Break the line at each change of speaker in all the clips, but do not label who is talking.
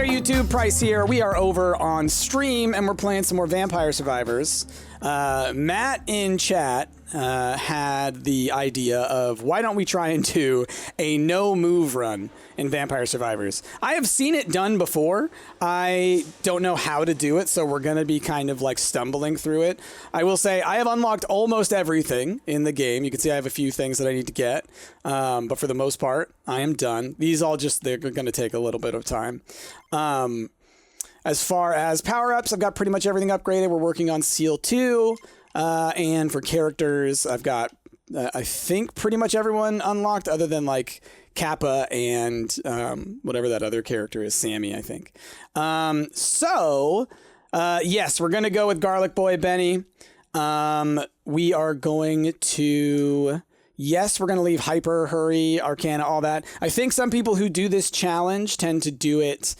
there, YouTube? Price here. We are over on stream, and we're playing some more Vampire Survivors. Matt in chat had the idea of why don't we try and do a no-move run in Vampire Survivors. I have seen it done before. I don't know how to do it, so we're going to be kind of like stumbling through it. I will say I have unlocked almost everything in the game. You can see I have a few things that I need to get, but for the most part, I am done. These all they're going to take a little bit of time. As far as power-ups, I've got pretty much everything upgraded. We're working on Seal 2, and for characters, I've got, I think, pretty much everyone unlocked other than, like, Kappa and whatever that other character is, Sammy, I think. Yes, we're going to go with Garlic Boy Benny. We are going to... Yes, we're going to leave Hyper, Hurry, Arcana, all that. I think some people who do this challenge tend to do it...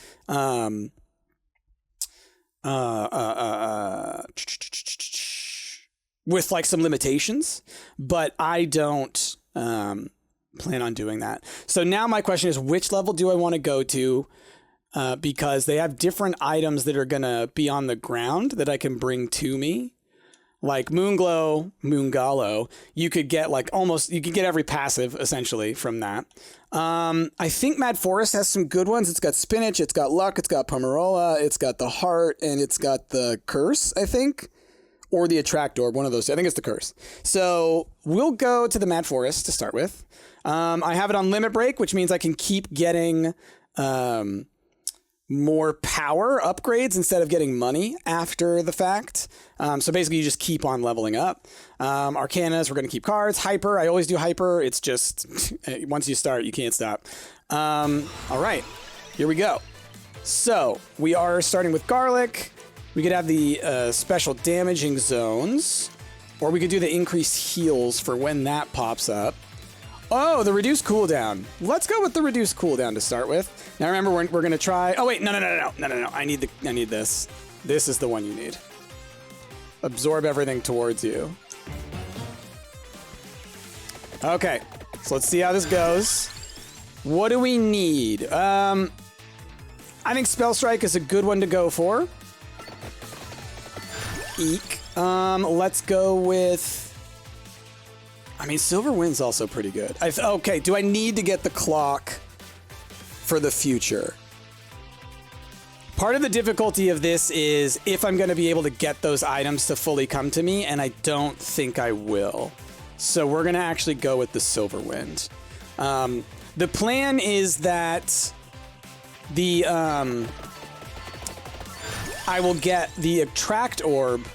with like some limitations, but I don't plan on doing that. So now my question is, which level do I want to go to? Because they have different items that are going to be on the ground that I can bring to me. Like Moonglow, Moongallow, you could get like you could get every passive essentially from that. I think Mad Forest has some good ones. It's got Spinach, it's got Luck, it's got Pomerola, it's got the Heart, and it's got the Curse, I think. Or the Attract Orb, one of those. I think it's the Curse. So we'll go to the Mad Forest to start with. I have it on Limit Break, which means I can keep getting more power upgrades instead of getting money after the fact. So basically you just keep on leveling up. Arcanas, we're going to keep cards. Hyper, I always do Hyper. It's just, once you start, you can't stop. All right, here we go. So we are starting with Garlic. We could have the special damaging zones, or we could do the increased heals for when that pops up. Oh, the reduced cooldown. Let's go with the reduced cooldown to start with. Now remember, we're going to try... Oh, wait, no. I need this. This is the one you need. Absorb everything towards you. Okay, so let's see how this goes. What do we need? I think Spell Strike is a good one to go for. Eek. Let's go with... I mean, Silver Wind's also pretty good. Okay, do I need to get the clock for the future? Part of the difficulty of this is if I'm going to be able to get those items to fully come to me, and I don't think I will. So we're going to actually go with the Silver Wind. The plan is that the I will get the Attract Orb,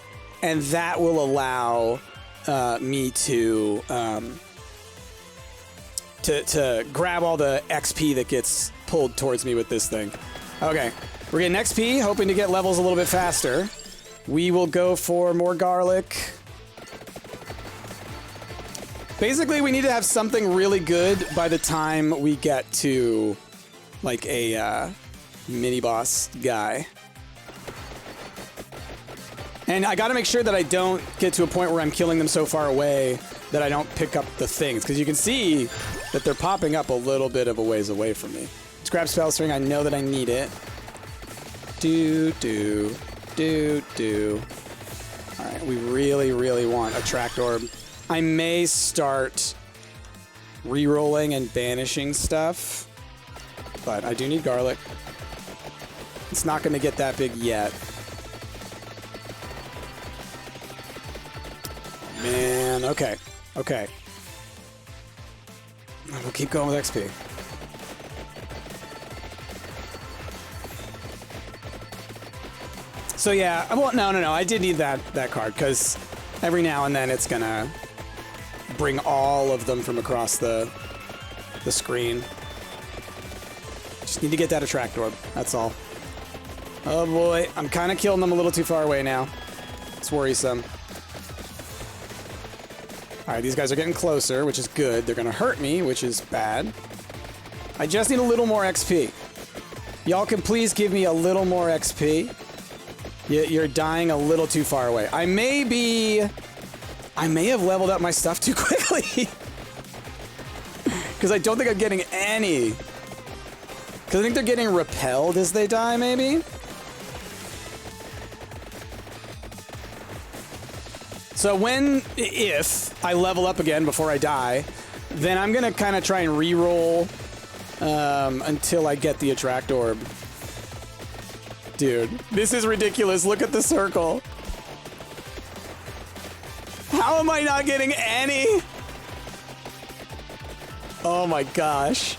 and that will allow me to grab all the XP that gets pulled towards me with this thing. Okay, we're getting XP, hoping to get levels a little bit faster. We will go for more Garlic. Basically, we need to have something really good by the time we get to, like, a mini-boss guy. And I gotta make sure that I don't get to a point where I'm killing them so far away that I don't pick up the things. Because you can see that they're popping up a little bit of a ways away from me. Let's grab Spell String. I know that I need it. Do. Alright, we really want Attract Orb. I may start re-rolling and banishing stuff. But I do need Garlic. It's not going to get that big yet. Man, okay. We'll keep going with XP. So yeah, well, no. I did need that card, because every now and then it's gonna bring all of them from across the screen. Just need to get that Attract Orb, that's all. Oh boy, I'm kind of killing them a little too far away now. It's worrisome. Alright, these guys are getting closer, which is good. They're gonna hurt me, which is bad. I just need a little more XP. Y'all can please give me a little more XP. You're dying a little too far away. I may have leveled up my stuff too quickly. Because I don't think I'm getting any Because I think they're getting repelled as they die, maybe? So if I level up again before I die, then I'm going to kind of try and re-roll until I get the attract orb. Dude, this is ridiculous. Look at the circle. How am I not getting any? Oh my gosh.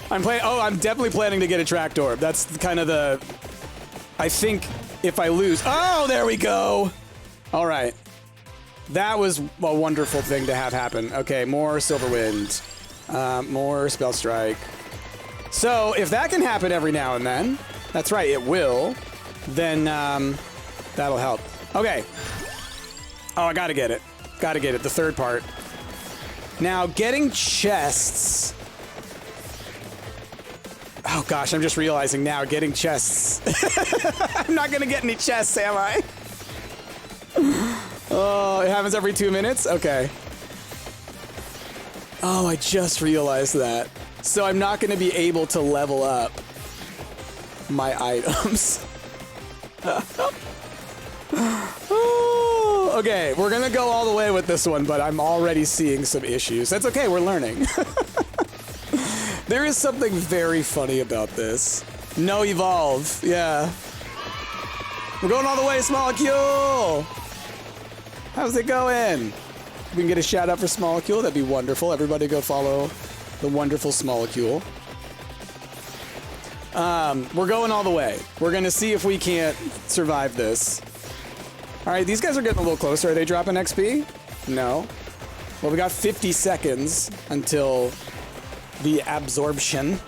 I'm definitely planning to get a attract orb. That's kind of the... I think if I lose... Oh, there we go. All right. That was a wonderful thing to have happen. Okay, more Silver Wind. More Spell Strike. So, if that can happen every now and then, that's right, it will, then that'll help. Okay. Oh, I gotta get it. Gotta get it, the third part. Now, getting chests... Oh gosh, I'm just realizing now, getting chests. I'm not gonna get any chests, am I? Oh, it happens every 2 minutes? Okay. Oh, I just realized that. So I'm not gonna be able to level up my items. Oh, okay, we're gonna go all the way with this one, but I'm already seeing some issues. That's okay, we're learning. There is something very funny about this. No evolve, yeah. We're going all the way, Smolecule! How's it going? We can get a shout out for Smolecule, that'd be wonderful. Everybody go follow the wonderful Smolecule. We're going all the way. We're gonna see if we can't survive this. All right, these guys are getting a little closer. Are they dropping XP? No. Well, we got 50 seconds until the absorption.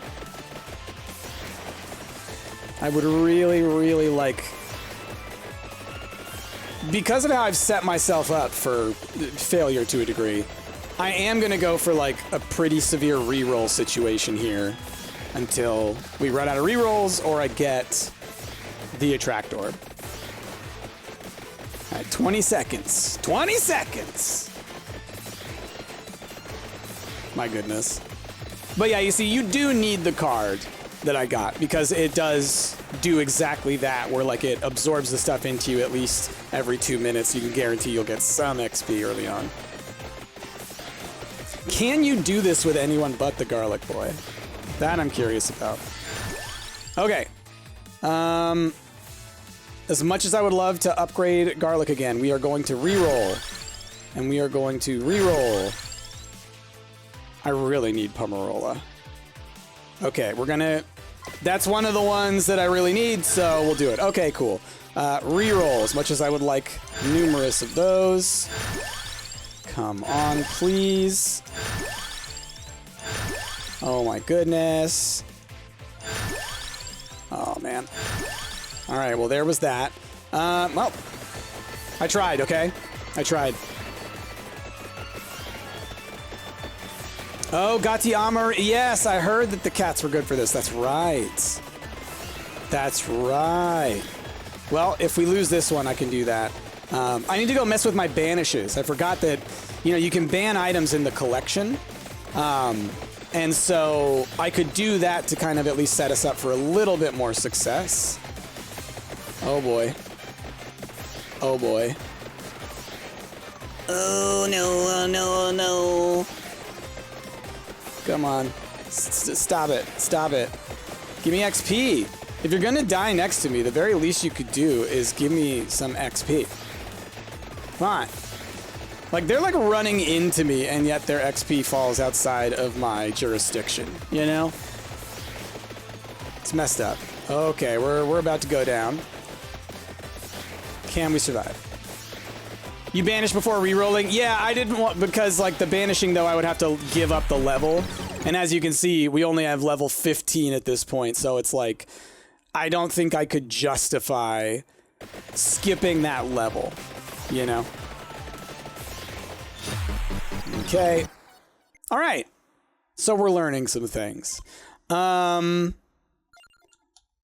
I would really, really like... Because of how I've set myself up for failure to a degree, I am gonna go for like a pretty severe reroll situation here until we run out of rerolls or I get the attract orb. All right, 20 seconds. 20 seconds! My goodness. But yeah, you see, you do need the card that I got because it does do exactly that, where like it absorbs the stuff into you at least every 2 minutes. You can guarantee you'll get some XP early on. Can you do this with anyone but the Garlic Boy? That I'm curious about. Okay. As much as I would love to upgrade Garlic again, we are going to reroll. And we are going to reroll. I really need Pomerola. Okay, we're gonna... That's one of the ones that I really need, so we'll do it. Okay, cool. Reroll, as much as I would like numerous of those. Come on, please. Oh my goodness. Oh, man. All right, well, there was that. Well, I tried, okay? I tried. Oh, Gati Amar. Yes, I heard that the cats were good for this. That's right. That's right. Well, if we lose this one, I can do that. I need to go mess with my banishes. I forgot that, you know, you can ban items in the collection. And so I could do that to kind of at least set us up for a little bit more success. Oh, boy. Oh, boy. Oh, no, oh, no, oh, no. Come on. Stop it. Stop it. Give me XP. If you're gonna die next to me, the very least you could do is give me some XP. Come on. Like, they're like running into me, and yet their XP falls outside of my jurisdiction, you know? It's messed up. Okay, we're about to go down. Can we survive? You banish before re-rolling? Yeah, I didn't want... Because, like, the banishing, though, I would have to give up the level. And as you can see, we only have level 15 at this point. So it's like... I don't think I could justify skipping that level. You know? Okay. All right. So we're learning some things.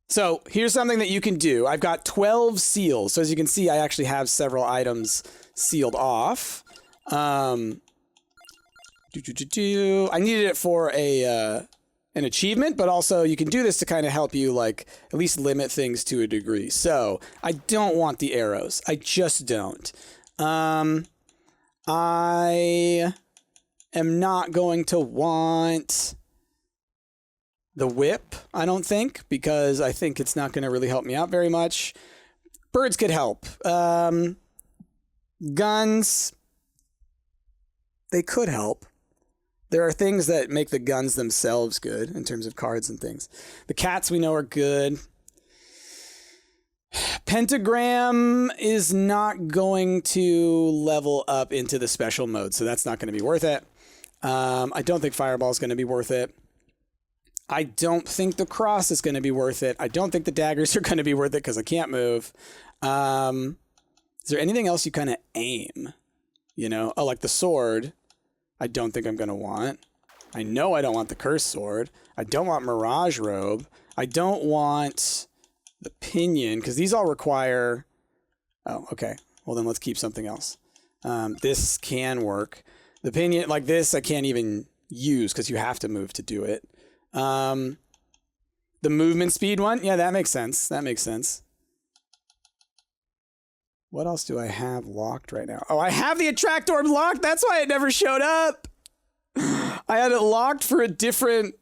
So here's something that you can do. I've got 12 seals. So as you can see, I actually have several items sealed off. I needed it for a an achievement, but also you can do this to kind of help you like at least limit things to a degree. So I don't want the arrows. I just don't. I am not going to want the whip, I don't think, because I think it's not going to really help me out very much. Birds could help. Guns, they could help. There are things that make the guns themselves good in terms of cards and things. The cats we know are good. Pentagram is not going to level up into the special mode, so that's not going to be worth it. I don't think Fireball is going to be worth it. I don't think the cross is going to be worth it. I don't think the daggers are going to be worth it because I can't move. Is there anything else you kind of aim? You know? Oh, like the sword. I don't think I'm going to want. I know I don't want the cursed sword. I don't want Mirage Robe. I don't want the pinion because these all require... Oh, okay. Well, then let's keep something else. This can work. The pinion, like this, I can't even use because you have to move to do it. The movement speed one? Yeah, that makes sense. That makes sense. What else do I have locked right now? Oh, I have the attract orb locked. That's why it never showed up. I had it locked for a different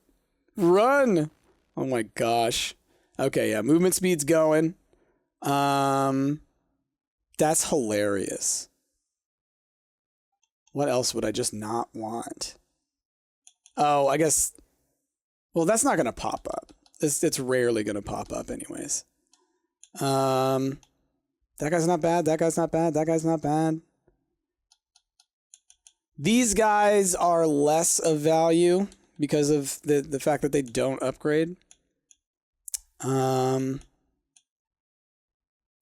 run. Oh my gosh. Okay, yeah, movement speed's going. That's hilarious. What else would I just not want? Oh, I guess... Well, that's not going to pop up. It's rarely going to pop up anyways. That guy's not bad. That guy's not bad. That guy's not bad. These guys are less of value because of the fact that they don't upgrade.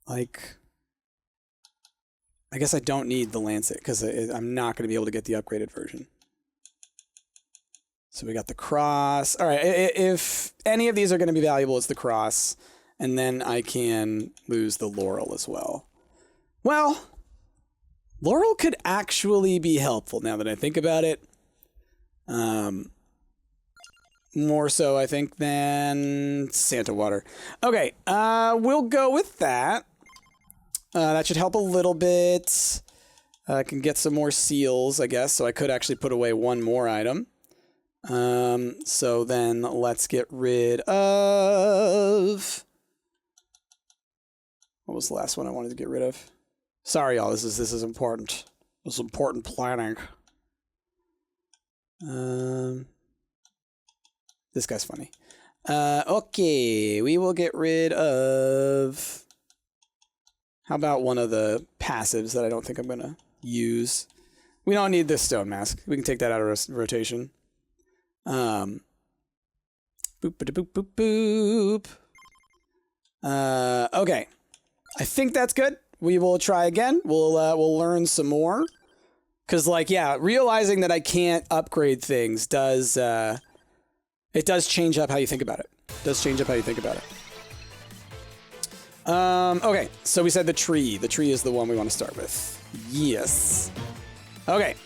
Like... I guess I don't need the Lancet because I'm not going to be able to get the upgraded version. So we got the cross. All right, if any of these are going to be valuable, it's the cross. And then I can lose the laurel as well. Well, laurel could actually be helpful now that I think about it. More so, I think, than Santa Water. Okay, we'll go with that. That should help a little bit. I can get some more seals, I guess, so I could actually put away one more item. So then let's get rid of... What was the last one I wanted to get rid of? Sorry, y'all, this is important. This is important planning. This guy's funny. Okay, we will get rid of... How about one of the passives that I don't think I'm going to use? We don't need this stone mask. We can take that out of rotation. Boop, boop, boop, boop. Okay. I think that's good. We will try again. We'll learn some more. Because, like, yeah, realizing that I can't upgrade things does... it does change up how you think about it. It does change up how you think about it. Okay, so we said the tree. The tree is the one we want to start with. Yes. Okay.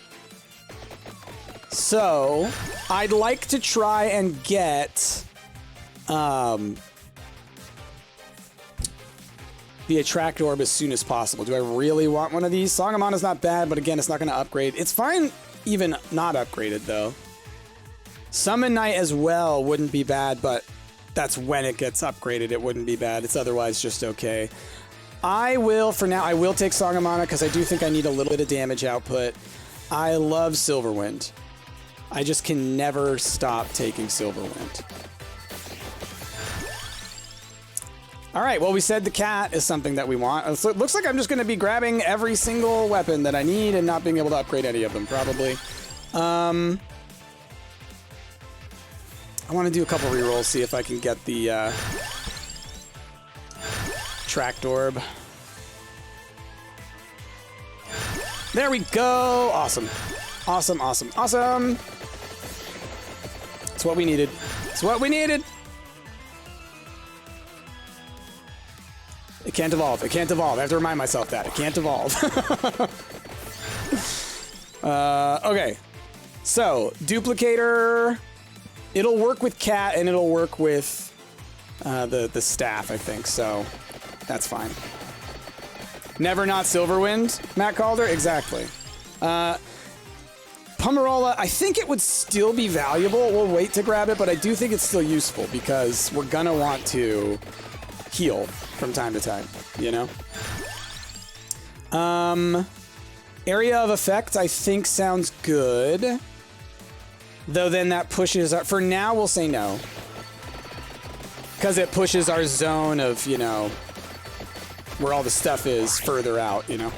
So, I'd like to try and get, the attract orb as soon as possible. Do I really want one of these? Song of Mana is not bad, but again, it's not going to upgrade. It's fine even not upgraded, though. Summon Knight as well wouldn't be bad, but... That's when it gets upgraded. It wouldn't be bad. It's otherwise just okay. I will, for now, I will take Song of Mana because I do think I need a little bit of damage output. I love Silverwind. I just can never stop taking Silverwind. All right, well, we said the cat is something that we want. It looks like I'm just going to be grabbing every single weapon that I need and not being able to upgrade any of them, probably. I want to do a couple rerolls, see if I can get the tracked orb. There we go! Awesome. Awesome, awesome, awesome! It's what we needed. It's what we needed! It can't evolve. It can't evolve. I have to remind myself that. It can't evolve. Okay. So, duplicator... It'll work with Cat and it'll work with the staff, I think, so that's fine. Never not Silverwind, Matt Calder? Exactly. Pomerola, I think it would still be valuable. We'll wait to grab it, but I do think it's still useful because we're gonna want to heal from time to time, you know? Area of effect, I think sounds good. Though then that pushes our... For now, we'll say no. Because it pushes our zone of, you know, where all the stuff is further out, you know?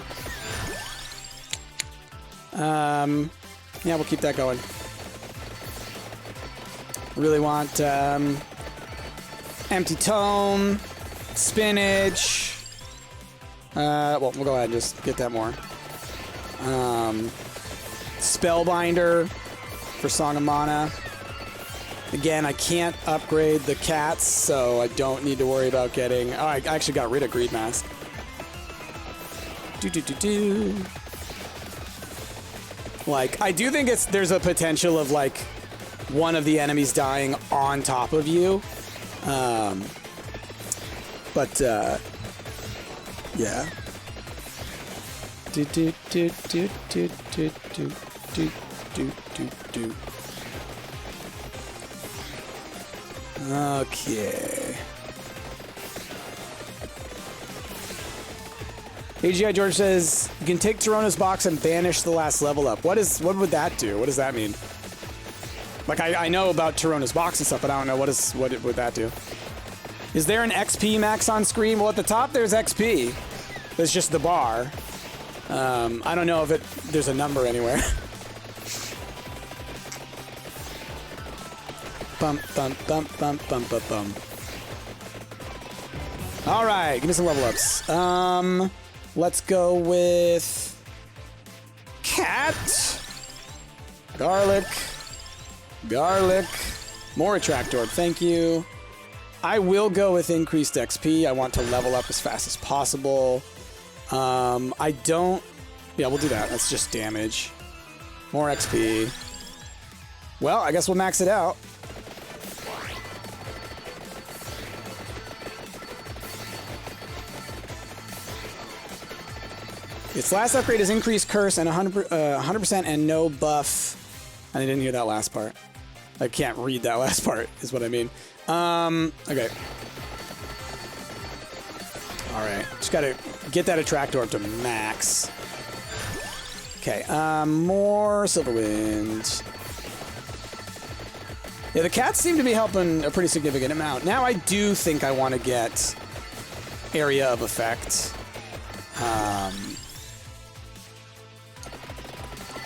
Yeah, we'll keep that going. Really want Empty Tome, Spinach. Well, we'll go ahead and just get that more. Spellbinder for Song of Mana. Again, I can't upgrade the cats, so I don't need to worry about getting... Oh, I actually got rid of Greed Mask. Like, I do think there's a potential of, like, one of the enemies dying on top of you. Yeah. Okay. AGI George says, you can take Torona's box and banish the last level up. What would that do? What does that mean? Like, I know about Torona's box and stuff, but I don't know what would that do. Is there an XP max on screen? Well, at the top there's XP. There's just the bar. I don't know if there's a number anywhere. Bump, bump, bump, bump, bump, bump, bump. All right, give me some level ups. Let's go with Cat, Garlic, more Attract Orb, thank you. I will go with increased XP. I want to level up as fast as possible. I don't... Yeah, we'll do that. That's just damage. More XP. Well, I guess we'll max it out. Its last upgrade is increased curse and 100% and no buff. I didn't hear that last part. I can't read that last part, is what I mean. Okay. Alright, just gotta get that Attract Orb to max. Okay, more Silverwind. Yeah, the cats seem to be helping a pretty significant amount. Now I do think I want to get Area of Effect.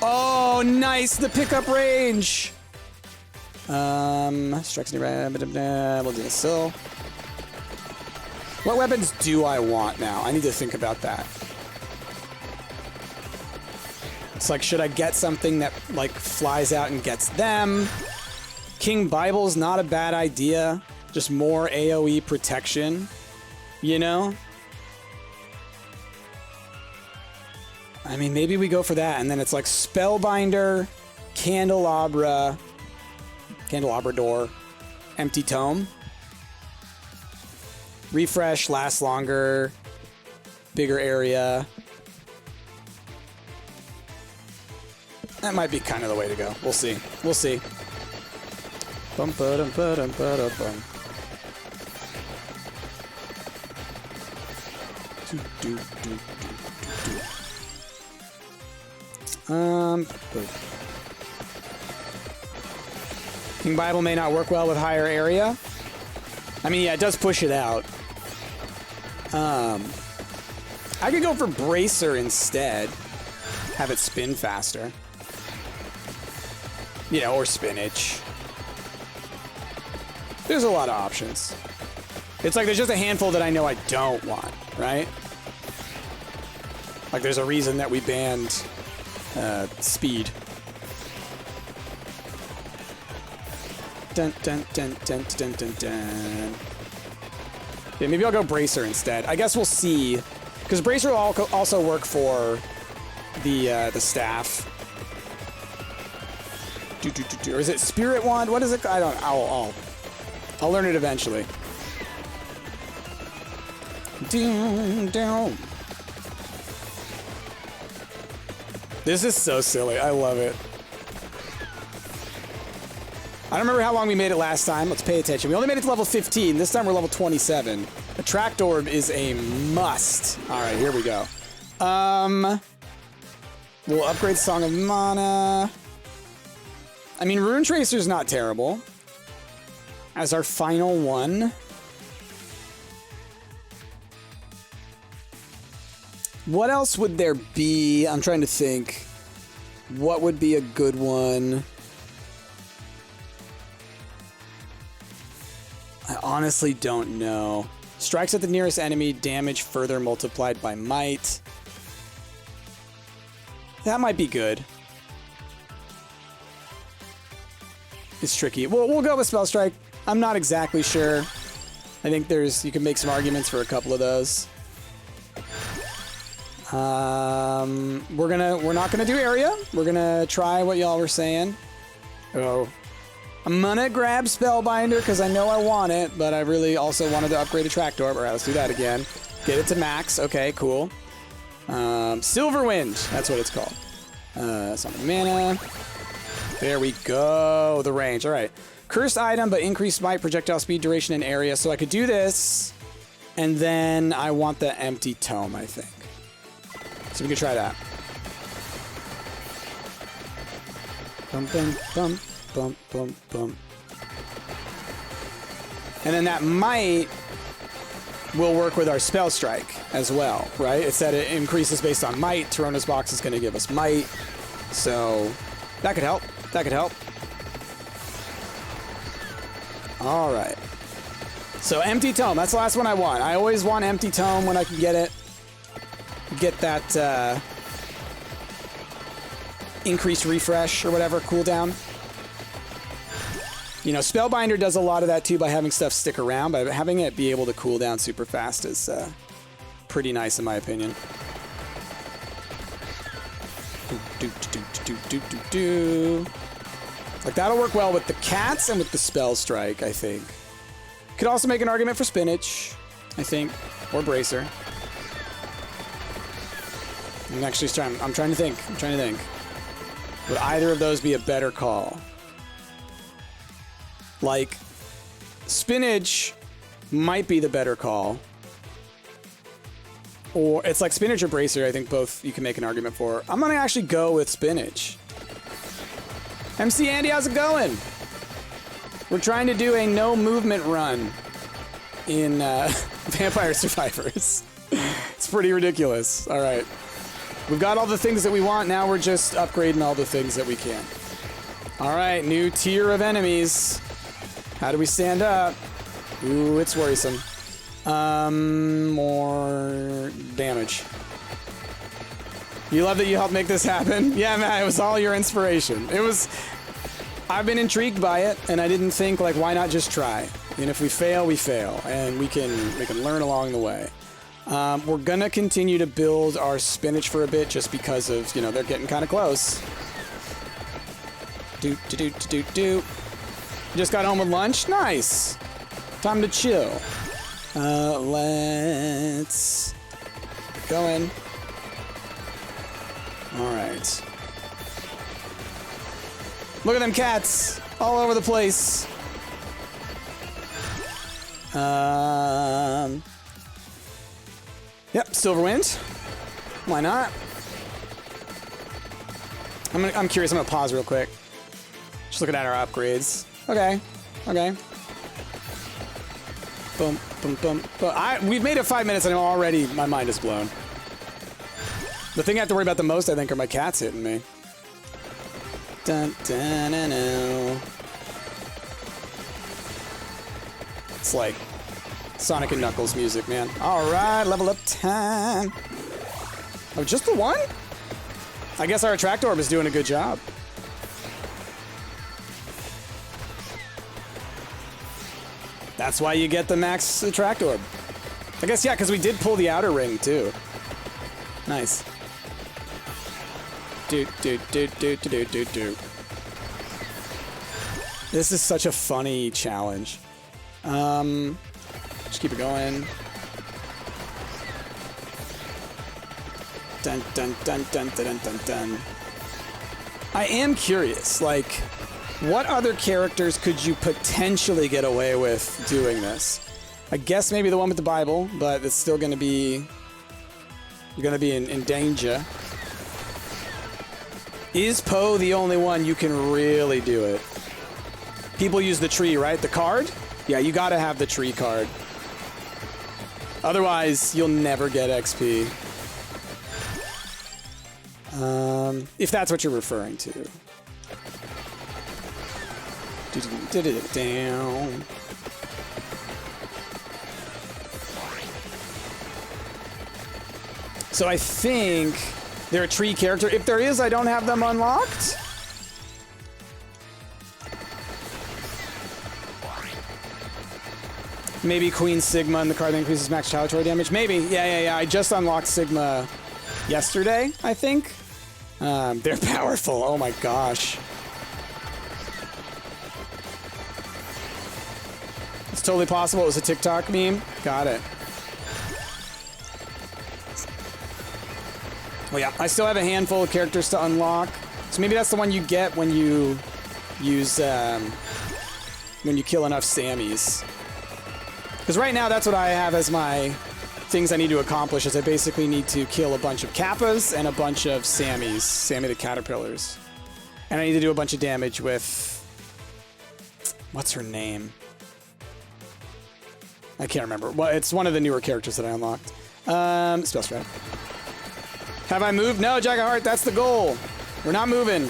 Oh, nice! The pickup range! Strikes we'll do this still. What weapons do I want now? I need to think about that. It's like, should I get something that, like, flies out and gets them? King Bible's not a bad idea. Just more AoE protection, you know? I mean, maybe we go for that, and then it's like Spellbinder, Candelabra Door, Empty Tome. Refresh, lasts longer, bigger area. That might be kind of the way to go. We'll see. We'll see. Bum ba dum ba dum ba dum bum. King Bible may not work well with higher area. I mean, yeah, it does push it out. I could go for Bracer instead. Have it spin faster. You know, or Spinach. There's a lot of options. It's like there's just a handful that I know I don't want, right? Like there's a reason that we banned speed. Dun dun dun dun dun dun dun. Yeah, maybe I'll go Bracer instead. I guess we'll see, because Bracer will also work for the staff. Or is it Spirit Wand? What is it? I don't. I'll learn it eventually. This is so silly. I love it. I don't remember how long we made it last time. Let's pay attention. We only made it to level 15. This time we're level 27. Attract Orb is a must. All right, here we go. We'll upgrade Song of Mana. I mean, Rune Tracer's not terrible. As our final one. What else would there be? I'm trying to think. What would be a good one? I honestly don't know. Strikes at the nearest enemy, damage further multiplied by might. That might be good. It's tricky. We'll go with Spell Strike. I'm not exactly sure. I think you can make some arguments for a couple of those. We're not gonna do area. We're gonna try what y'all were saying. Oh. I'm gonna grab Spellbinder because I know I want it, but I really also wanted to upgrade Attract Orb. All right, let's do that again. Get it to max. Okay, cool. Silverwind. That's what it's called. Song of Mana. There we go. The range. All right. Cursed item, but increased might, projectile speed, duration, and area. So I could do this, and then I want the empty tome, I think. So we can try that. Bump, bump, bump. Bump, bump, bump. And then that might will work with our Spell Strike as well, right? It said it increases based on might. Torona's box is going to give us might. So that could help. That could help. All right. So Empty Tome. That's the last one I want. I always want Empty Tome when I can get it. Get that increased refresh or whatever cooldown. You know, Spellbinder does a lot of that too by having stuff stick around, but having it be able to cool down super fast is pretty nice in my opinion. Like that'll work well with the cats and with the Spell Strike, I think. Could also make an argument for Spinach, I think, or Bracer. I'm trying to think. Would either of those be a better call? Like, Spinach might be the better call. Or it's like Spinach or Bracer, I think both you can make an argument for. I'm gonna actually go with Spinach. MC Andy, how's it going? We're trying to do a no movement run in Vampire Survivors. It's pretty ridiculous. All right. We've got all the things that we want. Now we're just upgrading all the things that we can. All right, new tier of enemies. How do we stand up? Ooh, it's worrisome. More damage. You love that you helped make this happen? Yeah, man, it was all your inspiration. I've been intrigued by it, and I didn't think, like, why not just try? And if we fail, we fail, and we can learn along the way. We're gonna continue to build our Spinach for a bit, just because of, you know, they're getting kind of close. Just got home with lunch? Nice. Time to chill. Let's go in. All right. Look at them cats all over the place. Yep, Silverwind. Why not? I'm curious. I'm gonna pause real quick. Just looking at our upgrades. Okay. Boom, boom, boom. But we've made it 5 minutes and already my mind is blown. The thing I have to worry about the most, I think, are my cats hitting me. Dun, dun, dun, dun. It's like Sonic and Knuckles music, man. All right, level up time. Oh, just the one? I guess our Attract Orb is doing a good job. That's why you get the max Attract Orb. I guess, yeah, because we did pull the outer ring, too. Nice. This is such a funny challenge. Just keep it going. Dun dun dun dun dun dun dun. I am curious, like, what other characters could you potentially get away with doing this? I guess maybe the one with the Bible, but it's still gonna be... You're gonna be in danger. Is Poe the only one you can really do it? People use the tree, right? The card? Yeah, you gotta have the tree card. Otherwise, you'll never get XP. If that's what you're referring to. Down. So I think they're a tree character. If there is, I don't have them unlocked. Maybe Queen Sigma and the card that increases max retaliatory damage. Maybe. Yeah. I just unlocked Sigma yesterday, I think. They're powerful. Oh my gosh. It's totally possible. It was a TikTok meme. Got it. Well, yeah, I still have a handful of characters to unlock. So maybe that's the one you get when you use, when you kill enough Sammys. Because right now, that's what I have as my things I need to accomplish, is I basically need to kill a bunch of Kappas and a bunch of Sammys, Sammy the Caterpillars. And I need to do a bunch of damage with... What's her name? I can't remember. Well, it's one of the newer characters that I unlocked. Spell strat. Have I moved? No, Jack of Heart, that's the goal. We're not moving.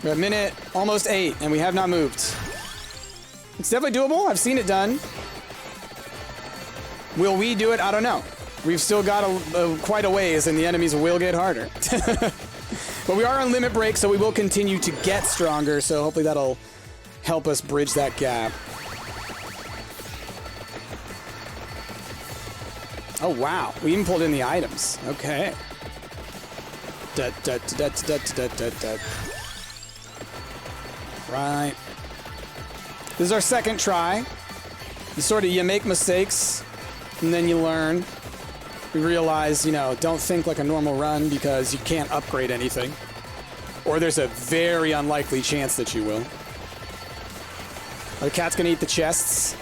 We're at minute almost 8, and we have not moved. It's definitely doable. I've seen it done. Will we do it? I don't know. We've still got quite a ways, and the enemies will get harder. But we are on limit break, so we will continue to get stronger, so hopefully that'll help us bridge that gap. Oh, wow. We even pulled in the items. Okay. Right. This is our second try. You make mistakes, and then you learn. You realize, don't think like a normal run because you can't upgrade anything. Or there's a very unlikely chance that you will. The cat's gonna eat the chests.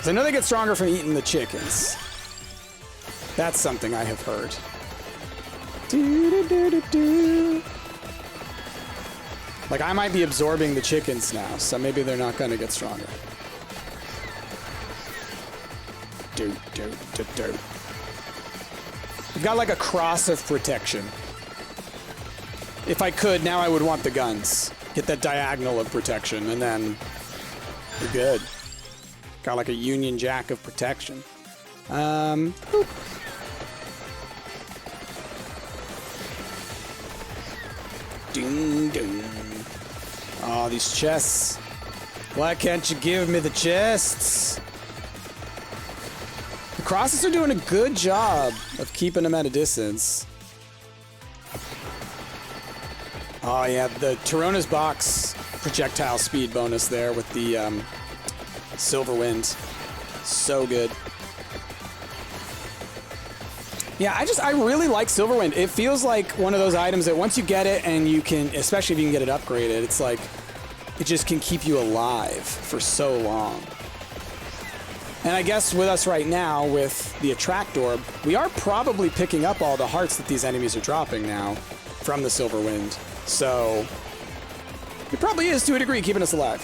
I know they get stronger from eating the chickens. That's something I have heard. Like, I might be absorbing the chickens now, so maybe they're not gonna get stronger. I've got like a cross of protection. If I could, now I would want the guns. Get that diagonal of protection, and then we're good. Got like a Union Jack of protection. Boop. Ding, ding. Oh, these chests. Why can't you give me the chests? The crosses are doing a good job of keeping them at a distance. Oh yeah, the Tyrona's box projectile speed bonus there with the Silver Wind. So good. Yeah, I really like Silver Wind. It feels like one of those items that once you get it and you can, especially if you can get it upgraded, it's like, it just can keep you alive for so long. And I guess with us right now, with the Attract Orb, we are probably picking up all the hearts that these enemies are dropping now from the Silver Wind. So, it probably is, to a degree, keeping us alive.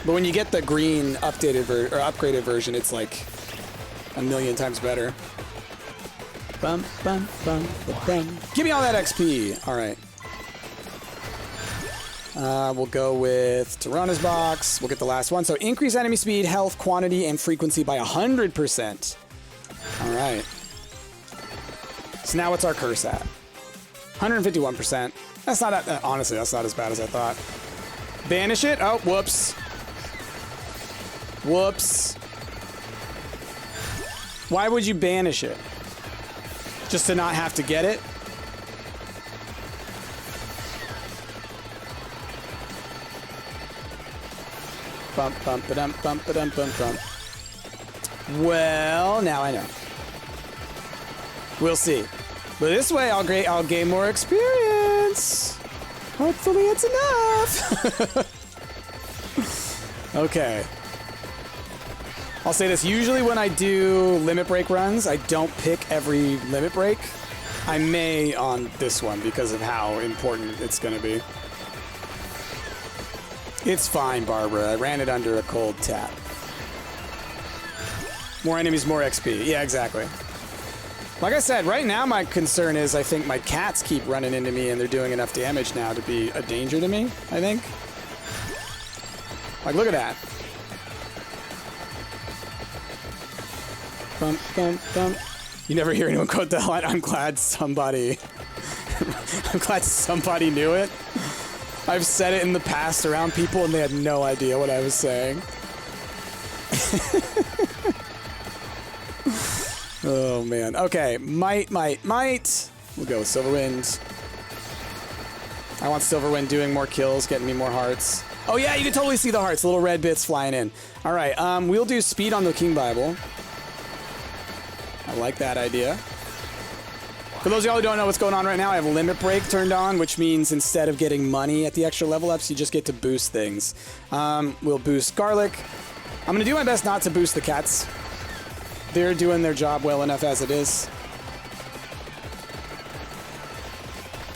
But when you get the green updated or upgraded version, it's like a million times better. Bum, bum, bum, bum. Give me all that XP. All right. We'll go with Tyrona's box. We'll get the last one. So increase enemy speed, health, quantity, and frequency by 100%. All right. So now what's our curse at? 151%. That's not, honestly, that's not as bad as I thought. Banish it. Oh, whoops. Whoops. Why would you banish it? Just to not have to get it? bump, bump, ba-dum, bump, ba-dum, bump, bump. Well, now I know. We'll see. But this way, I'll gain more experience. Hopefully, it's enough. Okay. I'll say this. Usually, when I do limit break runs, I don't pick every limit break. I may on this one because of how important it's going to be. It's fine, Barbara. I ran it under a cold tap. More enemies, more XP. Yeah, exactly. Like I said, right now my concern is I think my cats keep running into me and they're doing enough damage now to be a danger to me, I think. Like, look at that. Bump, bump, bump. You never hear anyone quote the line, I'm glad somebody... I'm glad somebody knew it. I've said it in the past around people and they had no idea what I was saying. Oh, man. Okay. Might. We'll go with Silverwind. I want Silverwind doing more kills, getting me more hearts. Oh, yeah, you can totally see the hearts. Little red bits flying in. All right. We'll do speed on the King Bible. I like that idea. For those of y'all who don't know what's going on right now, I have Limit Break turned on, which means instead of getting money at the extra level ups, you just get to boost things. We'll boost Garlic. I'm going to do my best not to boost the cats. They're doing their job well enough as it is.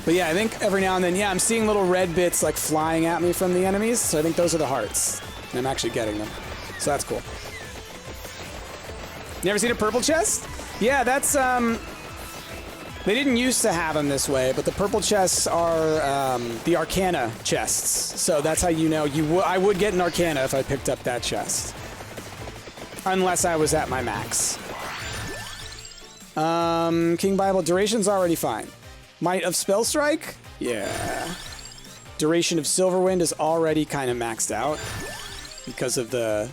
But yeah, I think every now and then, yeah, I'm seeing little red bits like flying at me from the enemies. So I think those are the hearts. And I'm actually getting them. So that's cool. You ever seen a purple chest? Yeah, that's, they didn't used to have them this way, but the purple chests are the Arcana chests. So that's how you know I would get an Arcana if I picked up that chest. Unless I was at my max. King Bible, duration's already fine. Might of Spell Strike? Yeah. Duration of Silverwind is already kind of maxed out because of the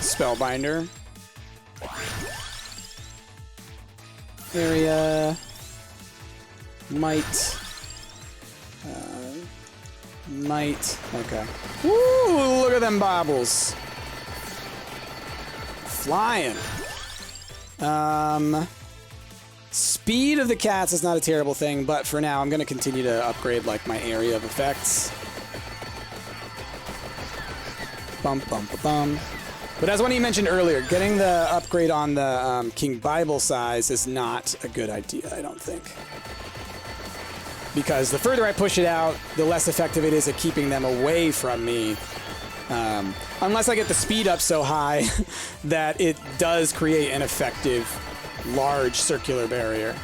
Spellbinder. Area. Might. Might. Okay. Woo! Look at them bobbles. Flying. Speed of the cats is not a terrible thing, but for now I'm going to continue to upgrade like my area of effects. Bum, bum, ba, bum. But as one you mentioned earlier, getting the upgrade on the King Bible size is not a good idea, I don't think. Because the further I push it out, the less effective it is at keeping them away from me. Unless I get the speed up so high that it does create an effective, large circular barrier.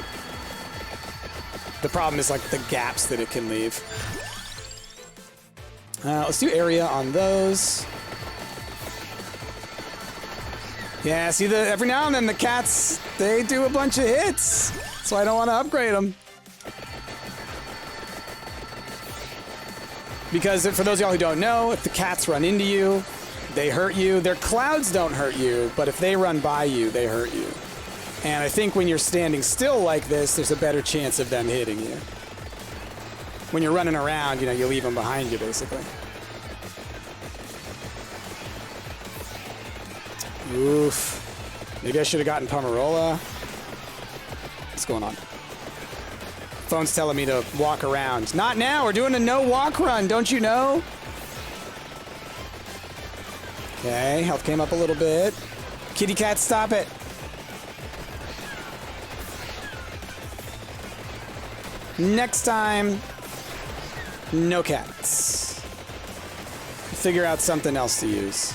The problem is like the gaps that it can leave. Let's do area on those. Yeah, see, every now and then the cats, they do a bunch of hits. So I don't want to upgrade them. Because for those of y'all who don't know, if the cats run into you, they hurt you. Their clouds don't hurt you, but if they run by you, they hurt you. And I think when you're standing still like this, there's a better chance of them hitting you. When you're running around, you know, you leave them behind you, basically. Oof. Maybe I should have gotten Pomerola. What's going on? Phone's telling me to walk around. Not now. We're doing a no-walk run. Don't you know? Okay. Health came up a little bit. Kitty cat, stop it. Next time, no cats. Figure out something else to use.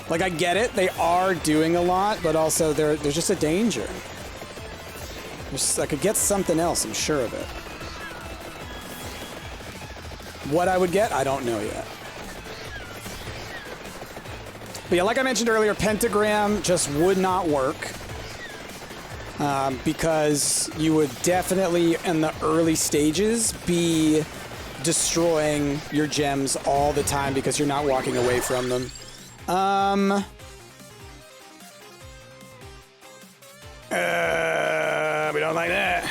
Like, I get it. They are doing a lot, but also there's just a danger. I could get something else, I'm sure of it. What I would get, I don't know yet. But yeah, like I mentioned earlier, Pentagram just would not work. Because you would definitely, in the early stages, be destroying your gems all the time because you're not walking away from them. We don't like that.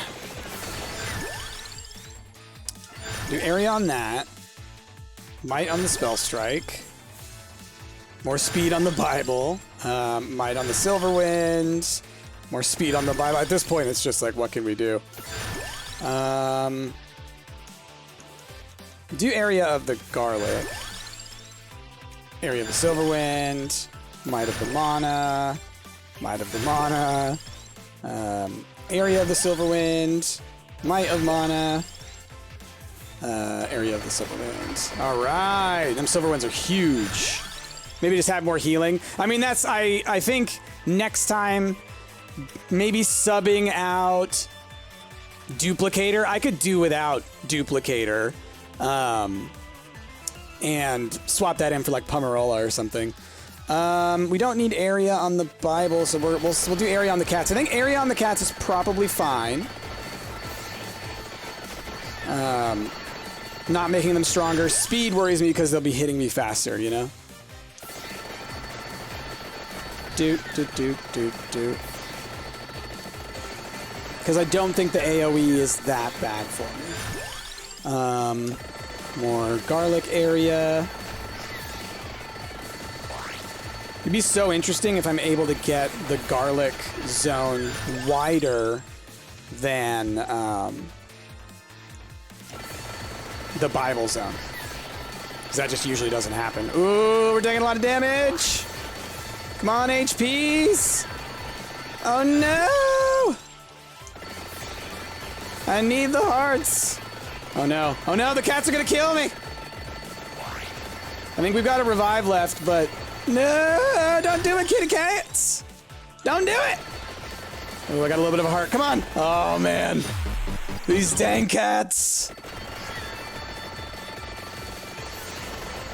Do area on that. Might on the spell strike. More speed on the Bible. Might on the Silverwind. More speed on the Bible. At this point, it's just like, what can we do? Do area of the Garlic. Area of the Silverwind. Might of the Mana. Might of the Mana. Area of the Silverwind. Might of Mana. Area of the Silverwind. All right. Them Silverwinds are huge. Maybe just have more healing. I mean, that's, I think next time, maybe subbing out Duplicator. I could do without Duplicator. And swap that in for like Pomerola or something. We don't need area on the Bible, so we'll do area on the cats. I think area on the cats is probably fine. Not making them stronger. Speed worries me because they'll be hitting me faster, you know? Because I don't think the AoE is that bad for me. More garlic area. It'd be so interesting if I'm able to get the garlic zone wider than the Bible zone. Because that just usually doesn't happen. Ooh, we're taking a lot of damage. Come on, HPs. Oh no! I need the hearts. Oh no. Oh no, the cats are gonna kill me. I think we've got a revive left, but no, don't do it, kitty cats. Don't do it. Oh, I got a little bit of a heart. Come on. Oh man. These dang cats.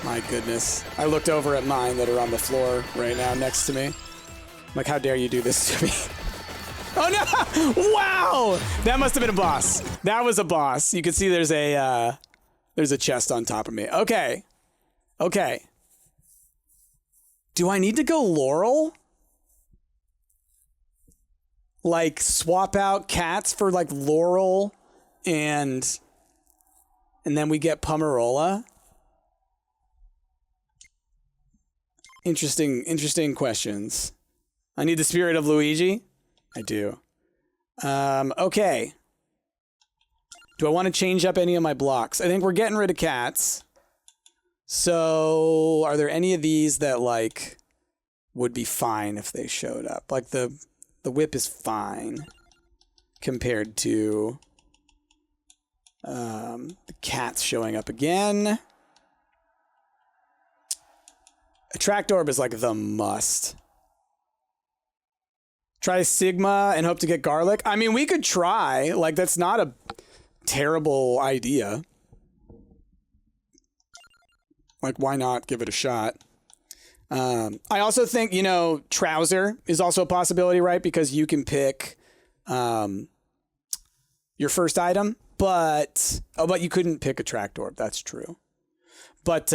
My goodness. I looked over at mine that are on the floor right now next to me. I'm like, how dare you do this to me? Oh no! Wow! That must have been a boss. That was a boss. You can see there's a chest on top of me. Okay. Okay. Do I need to go Laurel? Like swap out cats for like Laurel and then we get Pomerola? Interesting questions. I need the spirit of Luigi? I do. Okay. Do I want to change up any of my blocks? I think we're getting rid of cats. So, are there any of these that, like, would be fine if they showed up? Like, the whip is fine compared to the cats showing up again. Attract Orb is like the must. Try Sigma and hope to get garlic. I mean, we could try. Like, that's not a terrible idea. Like, why not give it a shot? I also think, you know, Trouser is also a possibility, right? Because you can pick your first item, but you couldn't pick Attract Orb. That's true. But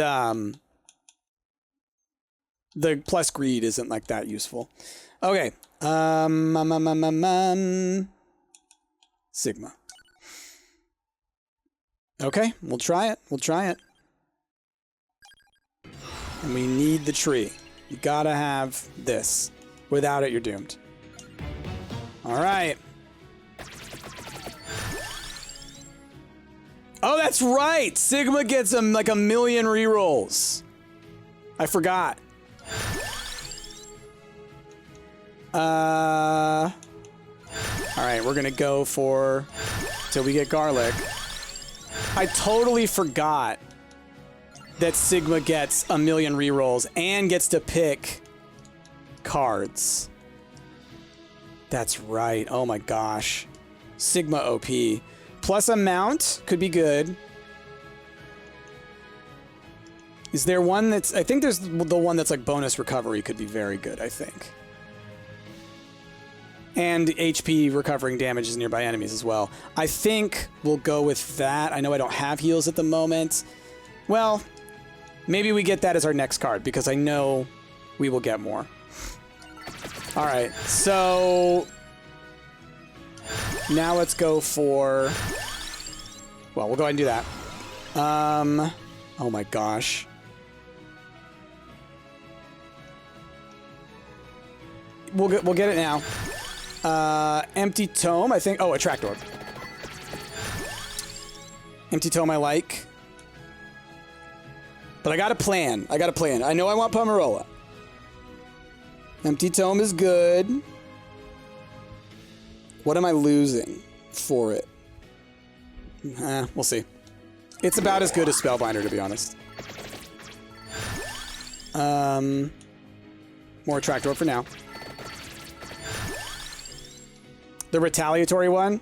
the plus greed isn't like that useful. Okay. Sigma. Okay, we'll try it. We'll try it. And we need the tree. You gotta have this. Without it, you're doomed. All right. Oh, that's right. Sigma gets like a million rerolls. I forgot. All right, we're gonna go for till we get garlic. I totally forgot that Sigma gets a million rerolls and gets to pick cards. That's right. Oh my gosh. Sigma OP. Plus a mount could be good. Is there one that's... I think there's the one that's like bonus recovery could be very good, I think. And HP recovering damages nearby enemies as well. I think we'll go with that. I know I don't have heals at the moment. Well, maybe we get that as our next card because I know we will get more. All right, so now let's go for... Well, we'll go ahead and do that. Oh my gosh. We'll get it now. Empty tome, I think. Oh, attract orb. Empty tome I like. But I got a plan. I know I want Pomerola. Empty tome is good. What am I losing for it? We'll see. It's about as good as Spellbinder, to be honest. More attract orb for now. The retaliatory one?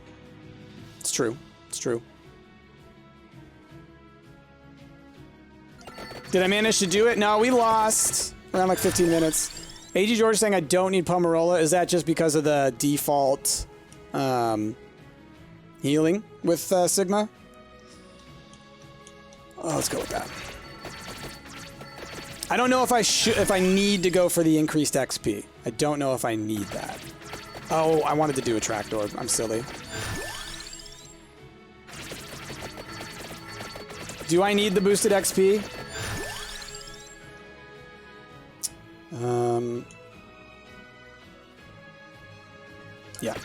It's true. It's true. Did I manage to do it? No, we lost around like 15 minutes. AG George saying I don't need Pomerola. Is that just because of the default healing with Sigma? Oh, let's go with that. I don't know if I need to go for the increased XP. I don't know if I need that. Oh, I wanted to do attract orb. I'm silly. Do I need the boosted XP? Yeah.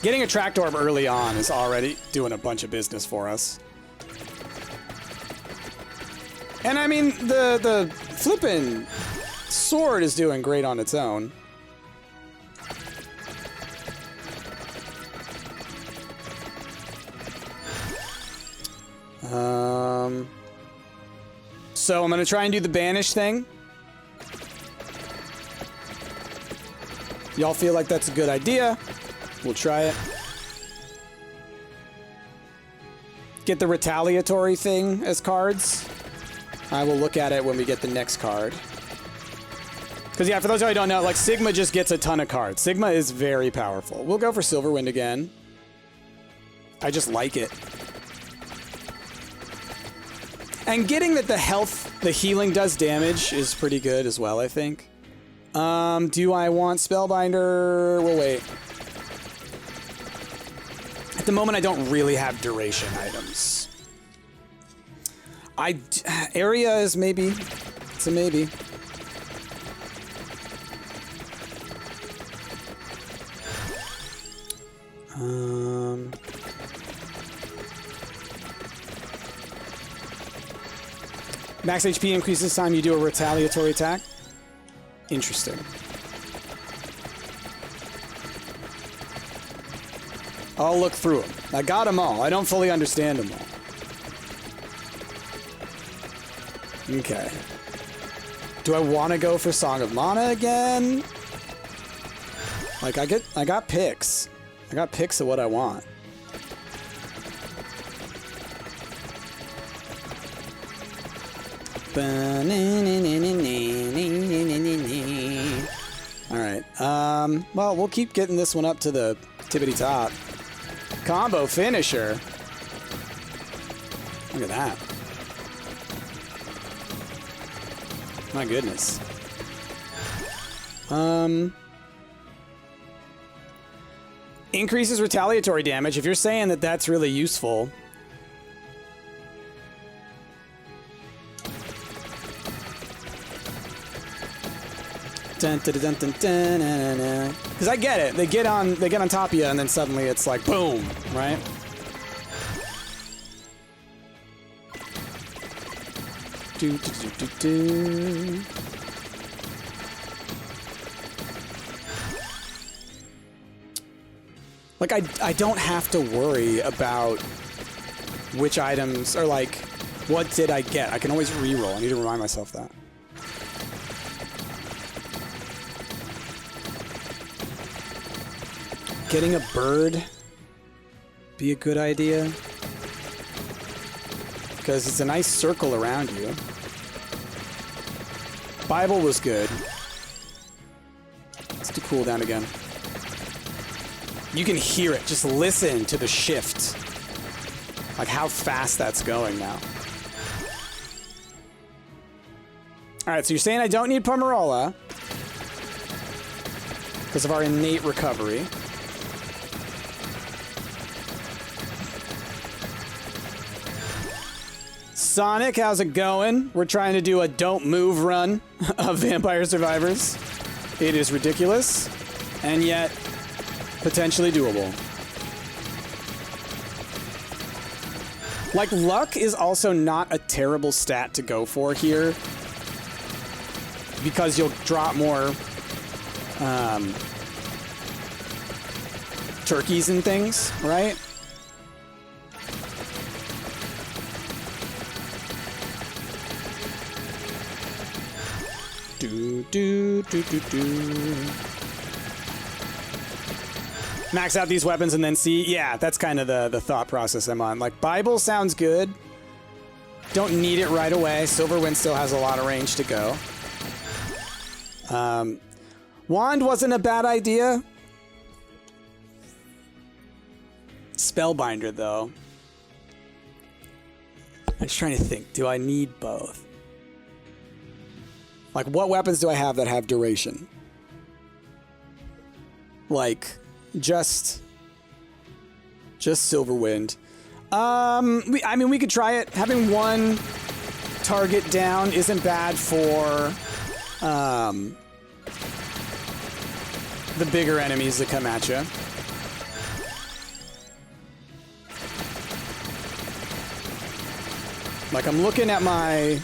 Getting attract orb early on is already doing a bunch of business for us. And I mean, the flippin' sword is doing great on its own. So I'm gonna try and do the banish thing. Y'all feel like that's a good idea? We'll try it. Get the retaliatory thing as cards. I will look at it when we get the next card. Because, yeah, for those of you who don't know, like, Sigma just gets a ton of cards. Sigma is very powerful. We'll go for Silverwind again. I just like it. And getting that the healing does damage is pretty good as well, I think. Do I want Spellbinder? We'll wait. At the moment, I don't really have duration items. Area is maybe. It's a maybe. Max HP increases time you do a retaliatory attack. Interesting. I'll look through them. I got them all. I don't fully understand them all. Okay. Do I want to go for Song of Mana again? Like, I got picks. I got picks of what I want. Alright, well, we'll keep getting this one up to the tippity top. Combo finisher. Look at that. My goodness. Increases retaliatory damage. If you're saying that that's really useful. Because I get it. They get on top of you, and then suddenly it's like boom, right? Like I don't have to worry about which items or like what did I get. I can always reroll. I need to remind myself that. Getting a bird be a good idea? Because it's a nice circle around you. Bible was good. Let's do cooldown again. You can hear it. Just listen to the shift. Like how fast that's going now. Alright, so you're saying I don't need Pomerola because of our innate recovery. Sonic, how's it going? We're trying to do a don't move run of Vampire Survivors. It is ridiculous, and yet potentially doable. Like, luck is also not a terrible stat to go for here, because you'll drop more turkeys and things, right? Max out these weapons and then see. Yeah, that's kind of the thought process I'm on. Like, Bible sounds good. Don't need it right away. Silverwind still has a lot of range to go. Wand wasn't a bad idea. Spellbinder, though. I'm just trying to think. Do I need both? Like, what weapons do I have that have duration? Like, just Silverwind. I mean, we could try it. Having one target down isn't bad for the bigger enemies that come at you. Like, I'm looking at my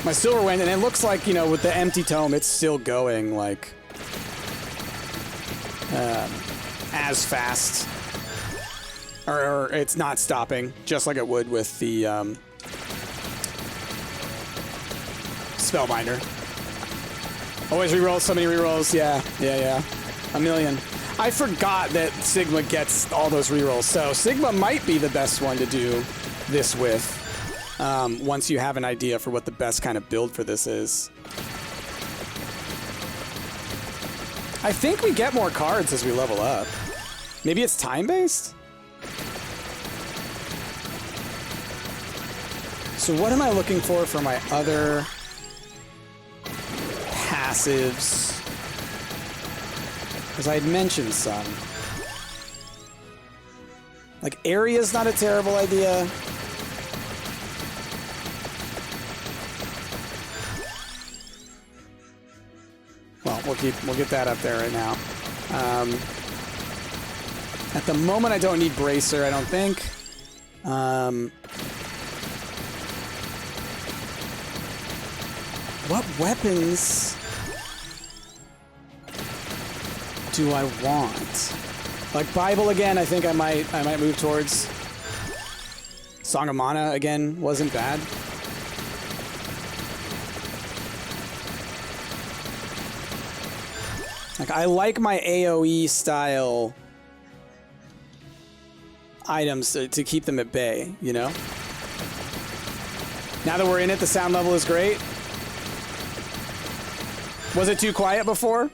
my Silverwind, and it looks like, you know, with the empty tome, it's still going, like, as fast. Or it's not stopping, just like it would with the Spellbinder. Always rerolls, so many rerolls, yeah. A million. I forgot that Sigma gets all those rerolls, so Sigma might be the best one to do this with. Once you have an idea for what the best kind of build for this is. I think we get more cards as we level up. Maybe it's time-based? So what am I looking for my other passives? Because I had mentioned some. Like, area's not a terrible idea. Well, we'll get that up there right now. At the moment, I don't need Bracer, I don't think. What weapons do I want? Like, Bible again, I think I might move towards. Song of Mana again wasn't bad. Like, I like my AoE style items to keep them at bay, you know? Now that we're in it, the sound level is great. Was it too quiet before?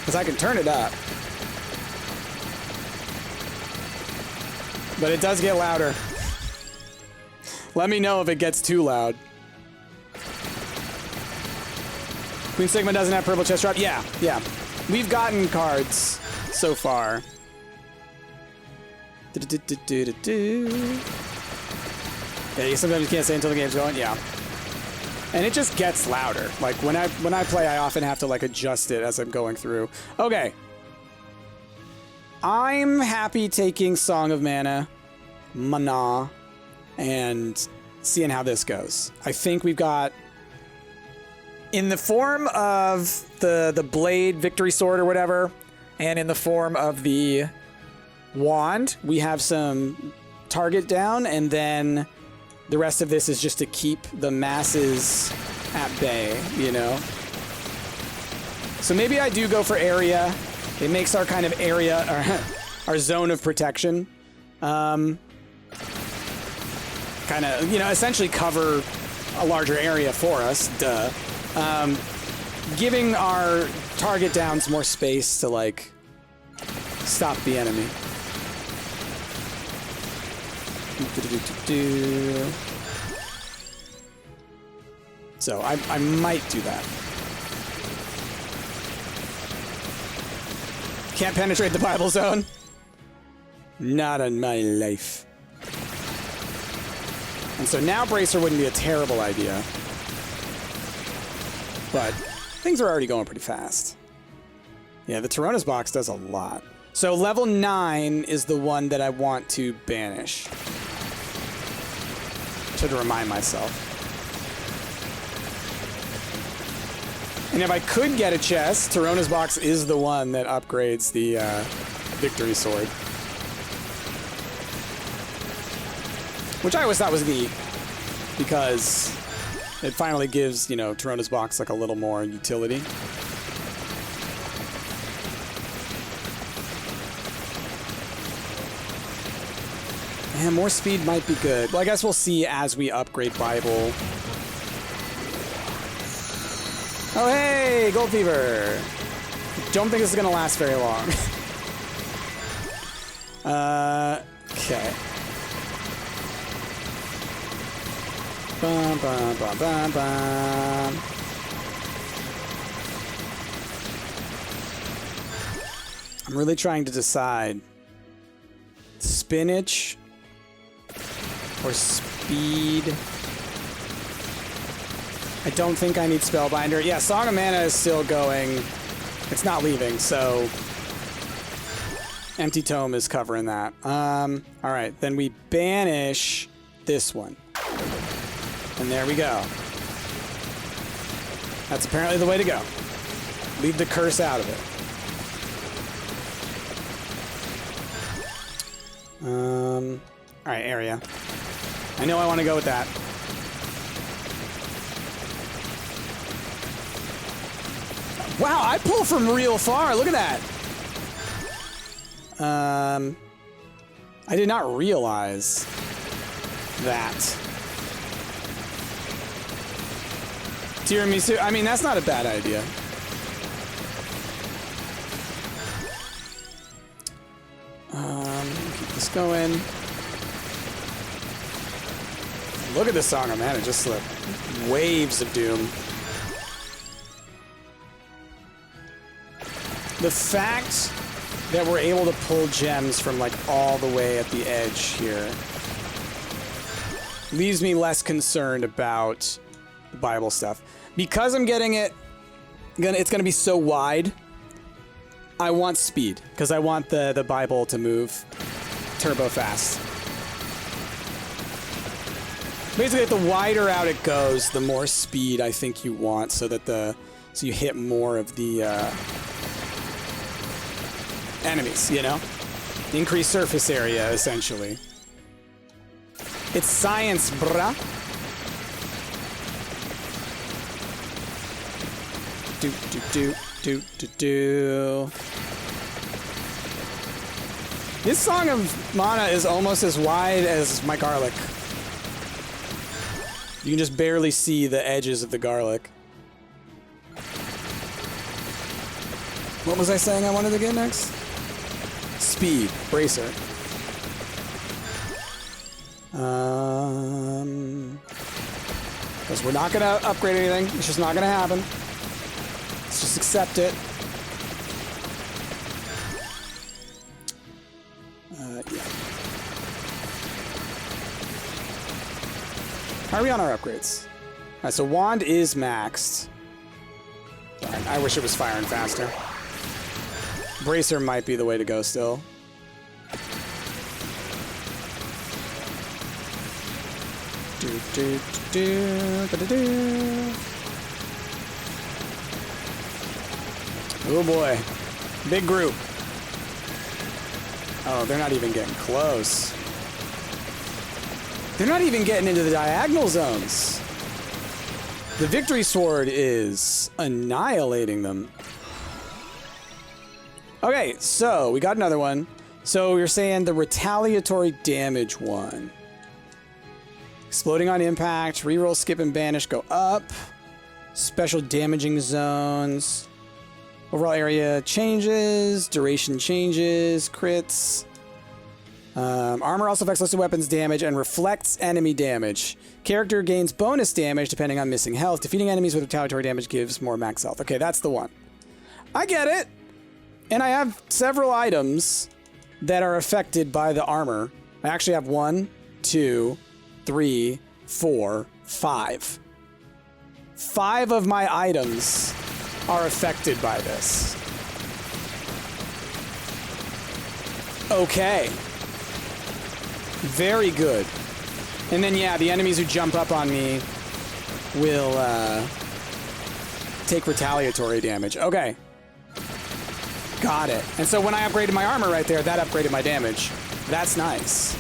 Because I can turn it up. But it does get louder. Let me know if it gets too loud. Queen Sigma doesn't have purple chest drop? Yeah. We've gotten cards so far. Yeah, you sometimes can't say until the game's going. Yeah. And it just gets louder. Like, when I play, I often have to, like, adjust it as I'm going through. Okay. I'm happy taking Song of Mana, and seeing how this goes. I think we've got, in the form of the Blade Victory Sword or whatever, and in the form of the Wand, we have some target down, and then the rest of this is just to keep the masses at bay, you know? So maybe I do go for area. It makes our kind of area, our zone of protection, kind of, you know, essentially cover a larger area for us, duh. Giving our target downs more space to, like, stop the enemy. So I might do that. Can't penetrate the Bible zone. Not on my life. And so now Bracer wouldn't be a terrible idea. But things are already going pretty fast. Yeah, the Tyrona's box does a lot. So level 9 is the one that I want to banish. To remind myself. And if I could get a chest, Tyrona's box is the one that upgrades the Victory Sword. Which I always thought was neat, because it finally gives, you know, Tyrona's box like a little more utility. Man, more speed might be good. Well, I guess we'll see as we upgrade Bible. Oh, hey, Gold Fever. Don't think this is going to last very long. Okay. Bum, bum, bum, bum, bum. I'm really trying to decide spinach or speed. I don't think I need Spellbinder. Yeah, Song of Mana is still going. It's not leaving, so Empty Tome is covering that. All right, then we banish this one. And there we go. That's apparently the way to go. Leave the curse out of it. All right, area. I know I want to go with that. Wow, I pull from real far. Look at that. I did not realize that. Tiramisu, I mean, that's not a bad idea. Keep this going. Look at this Song of Mana, just like waves of doom. The fact that we're able to pull gems from like all the way at the edge here leaves me less concerned about the Bible stuff. Because I'm getting it, it's gonna be so wide. I want speed, because I want the Bible to move turbo fast. Basically, if the wider out it goes, the more speed I think you want, so that so you hit more of the enemies, you know? Increase surface area, essentially. It's science, bruh. Do. This Song of Mana is almost as wide as my garlic. You can just barely see the edges of the garlic. What was I saying I wanted to get next? Speed. Bracer. Because we're not going to upgrade anything. It's just not going to happen. Let's just accept it. Yeah. How are we on our upgrades? Alright, so Wand is maxed. Darn, I wish it was firing faster. Bracer might be the way to go still. Oh boy. Big group. Oh, they're not even getting close. They're not even getting into the diagonal zones. The Victory Sword is annihilating them. Okay, so we got another one. So you're saying the retaliatory damage one. Exploding on impact, reroll, skip, and banish go up. Special damaging zones. Overall area changes, duration changes, crits. Armor also affects listed weapons damage and reflects enemy damage. Character gains bonus damage depending on missing health. Defeating enemies with retaliatory damage gives more max health. Okay, that's the one. I get it. And I have several items that are affected by the armor. I actually have 1, 2, 3, 4, 5. 5 of my items are affected by this. Okay. Very good. And then, yeah, the enemies who jump up on me will take retaliatory damage. Okay. Got it. And so when I upgraded my armor right there, that upgraded my damage. That's nice.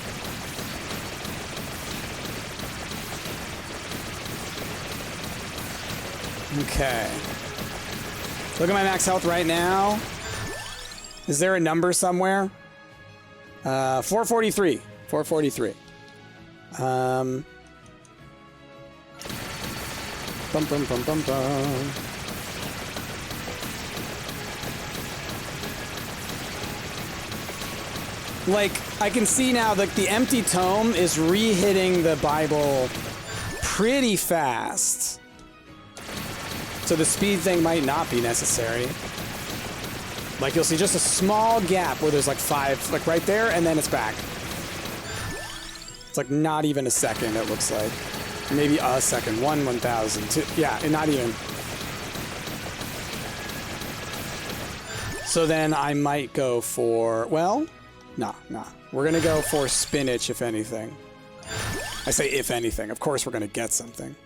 Okay. Look at my max health right now. Is there a number somewhere? 443. 443. Bum, bum, bum, bum, bum. Like, I can see now that the empty tome is re-hitting the Bible pretty fast. So the speed thing might not be necessary. Like, you'll see just a small gap where there's like 5, like right there, and then it's back. It's like not even a second, it looks like. Maybe a second. 1/1000. 2, yeah, and not even. So then I might go for, well, nah. We're gonna go for spinach, if anything. I say if anything. Of course we're gonna get something.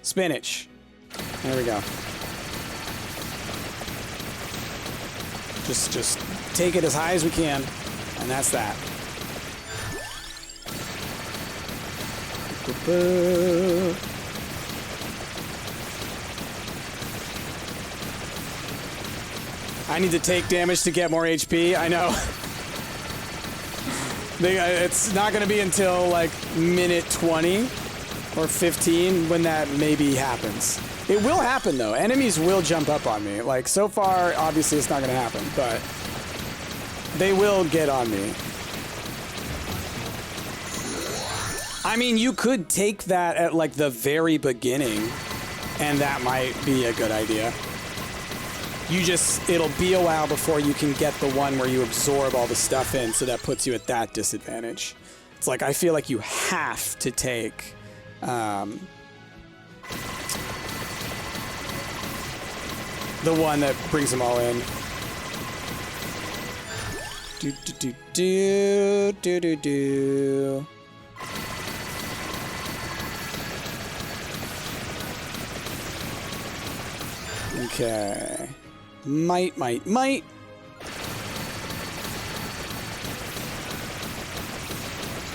Spinach. There we go. Just take it as high as we can, and that's that. I need to take damage to get more HP. I know. It's not going to be until like minute 20 or 15 when that maybe happens. It will happen though. Enemies will jump up on me. Like so far, obviously it's not going to happen, but they will get on me. I mean, you could take that at like the very beginning, and that might be a good idea. It'll be a while before you can get the one where you absorb all the stuff in, so that puts you at that disadvantage. It's like, I feel like you have to take, the one that brings them all in. Do. Okay. Might.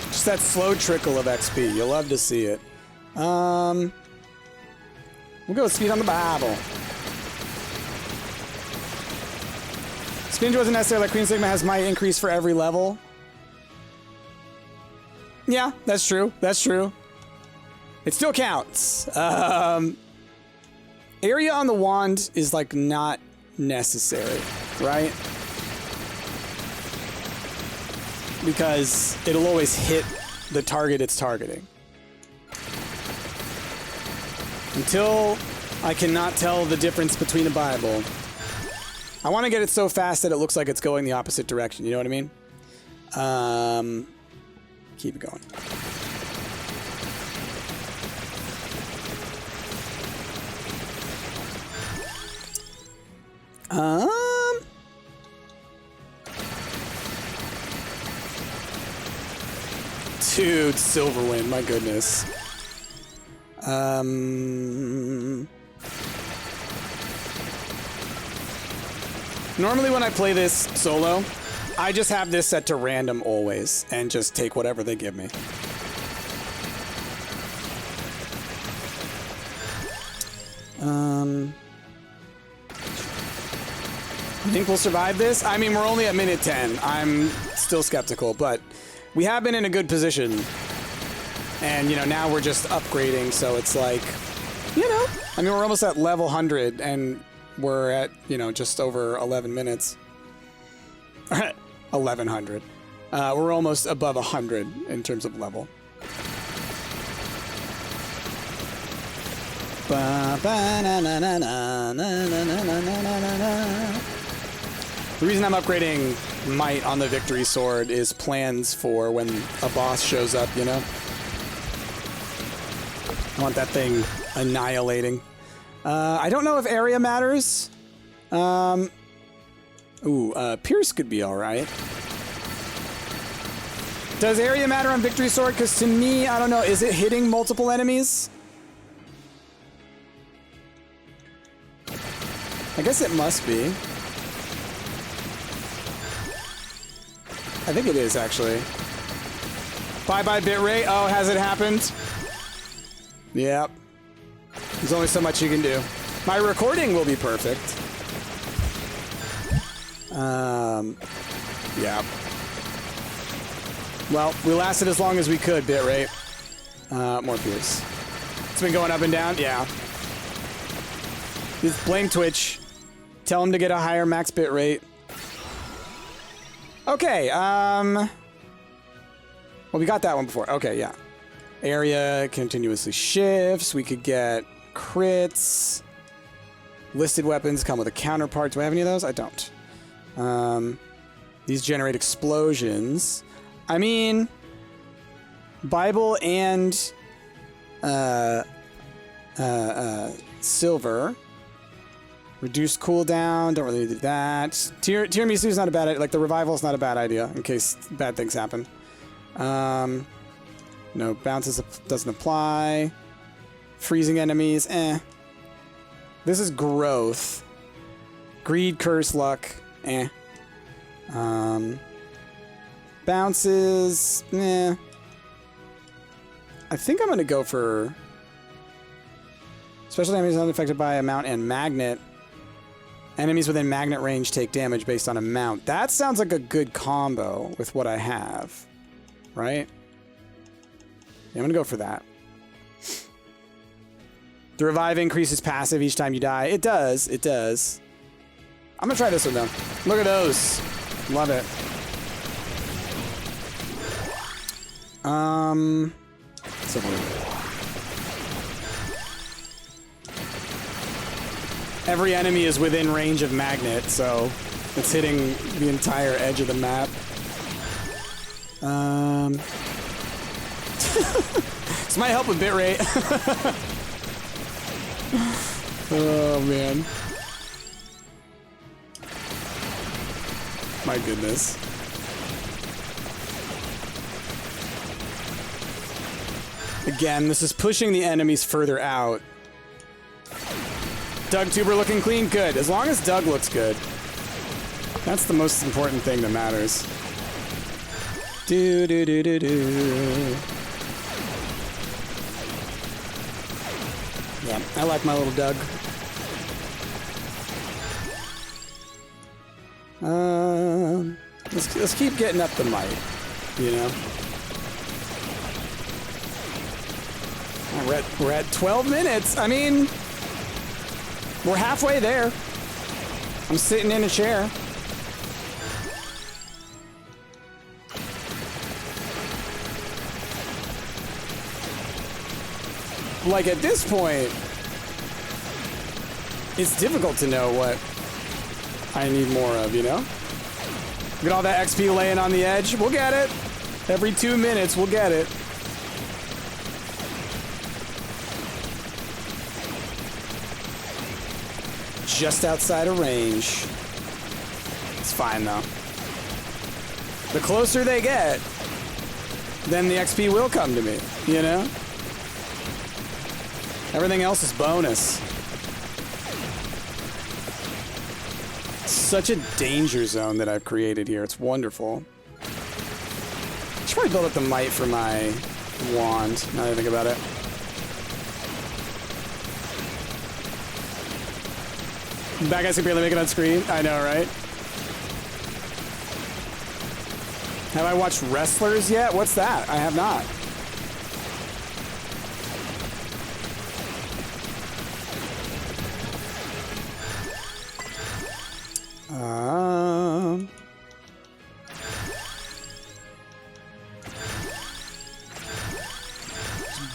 Just that slow trickle of XP. You'll love to see it. We'll go with speed on the Bible. Spinach wasn't necessary, like Queen Sigma has might increase for every level. Yeah, that's true. It still counts. Area on the wand is like not necessary, right? Because it'll always hit the target it's targeting. Until I cannot tell the difference between a Bible. I want to get it so fast that it looks like it's going the opposite direction, you know what I mean? Keep it going. Dude, Silverwind, my goodness. Normally when I play this solo, I just have this set to random always, and just take whatever they give me. I think we'll survive this. I mean, we're only at minute 10. I'm still skeptical, but we have been in a good position. And, you know, now we're just upgrading, so it's like, you know, I mean, we're almost at level 100, and we're at, you know, just over 11 minutes. 1100. We're almost above 100 in terms of level. The reason I'm upgrading might on the victory sword is plans for when a boss shows up, you know? I want that thing annihilating. I don't know if area matters. Pierce could be alright. Does area matter on victory sword? Because to me, I don't know, is it hitting multiple enemies? I guess it must be. I think it is, actually. Bye-bye bitrate. Oh, has it happened? Yep. There's only so much you can do. My recording will be perfect. Yeah. Well, we lasted as long as we could, bitrate. More Pierce. It's been going up and down? Yeah. Just blame Twitch. Tell him to get a higher max bitrate. Okay, well, we got that one before. Okay, yeah. Area continuously shifts. We could get crits. Listed weapons come with a counterpart. Do I have any of those? I don't. These generate explosions. I mean, Bible and silver. Reduced cooldown. Don't really do that. Tiramisu is not a bad idea. Like, the revival is not a bad idea in case bad things happen. No, bounces doesn't apply. Freezing enemies, eh. This is growth. Greed, curse, luck, eh. Bounces, eh. I think I'm gonna go for special damage is unaffected by amount and magnet. Enemies within magnet range take damage based on amount. That sounds like a good combo with what I have, right? Yeah, I'm gonna go for that. The revive increases passive each time you die. It does. It does. I'm gonna try this one though. Look at those. Love it. So every enemy is within range of magnet, so it's hitting the entire edge of the map. This might help with bitrate. Oh, man. My goodness. Again, this is pushing the enemies further out. Doug Tuber looking clean? Good. As long as Doug looks good. That's the most important thing that matters. Do do do do do. Yeah, I like my little Doug. Let's keep getting up the might, you know. We're at 12 minutes. I mean, we're halfway there. I'm sitting in a chair. Like, at this point, it's difficult to know what I need more of, you know? Get all that XP laying on the edge. We'll get it. Every 2 minutes, we'll get it. Just outside of range. It's fine, though. The closer they get, then the XP will come to me, you know? Everything else is bonus. Such a danger zone that I've created here. It's wonderful. I should probably build up the might for my wand, now that I think about it. Bad guys can barely make it on screen. I know, right? Have I watched Wrestlers yet? What's that? I have not.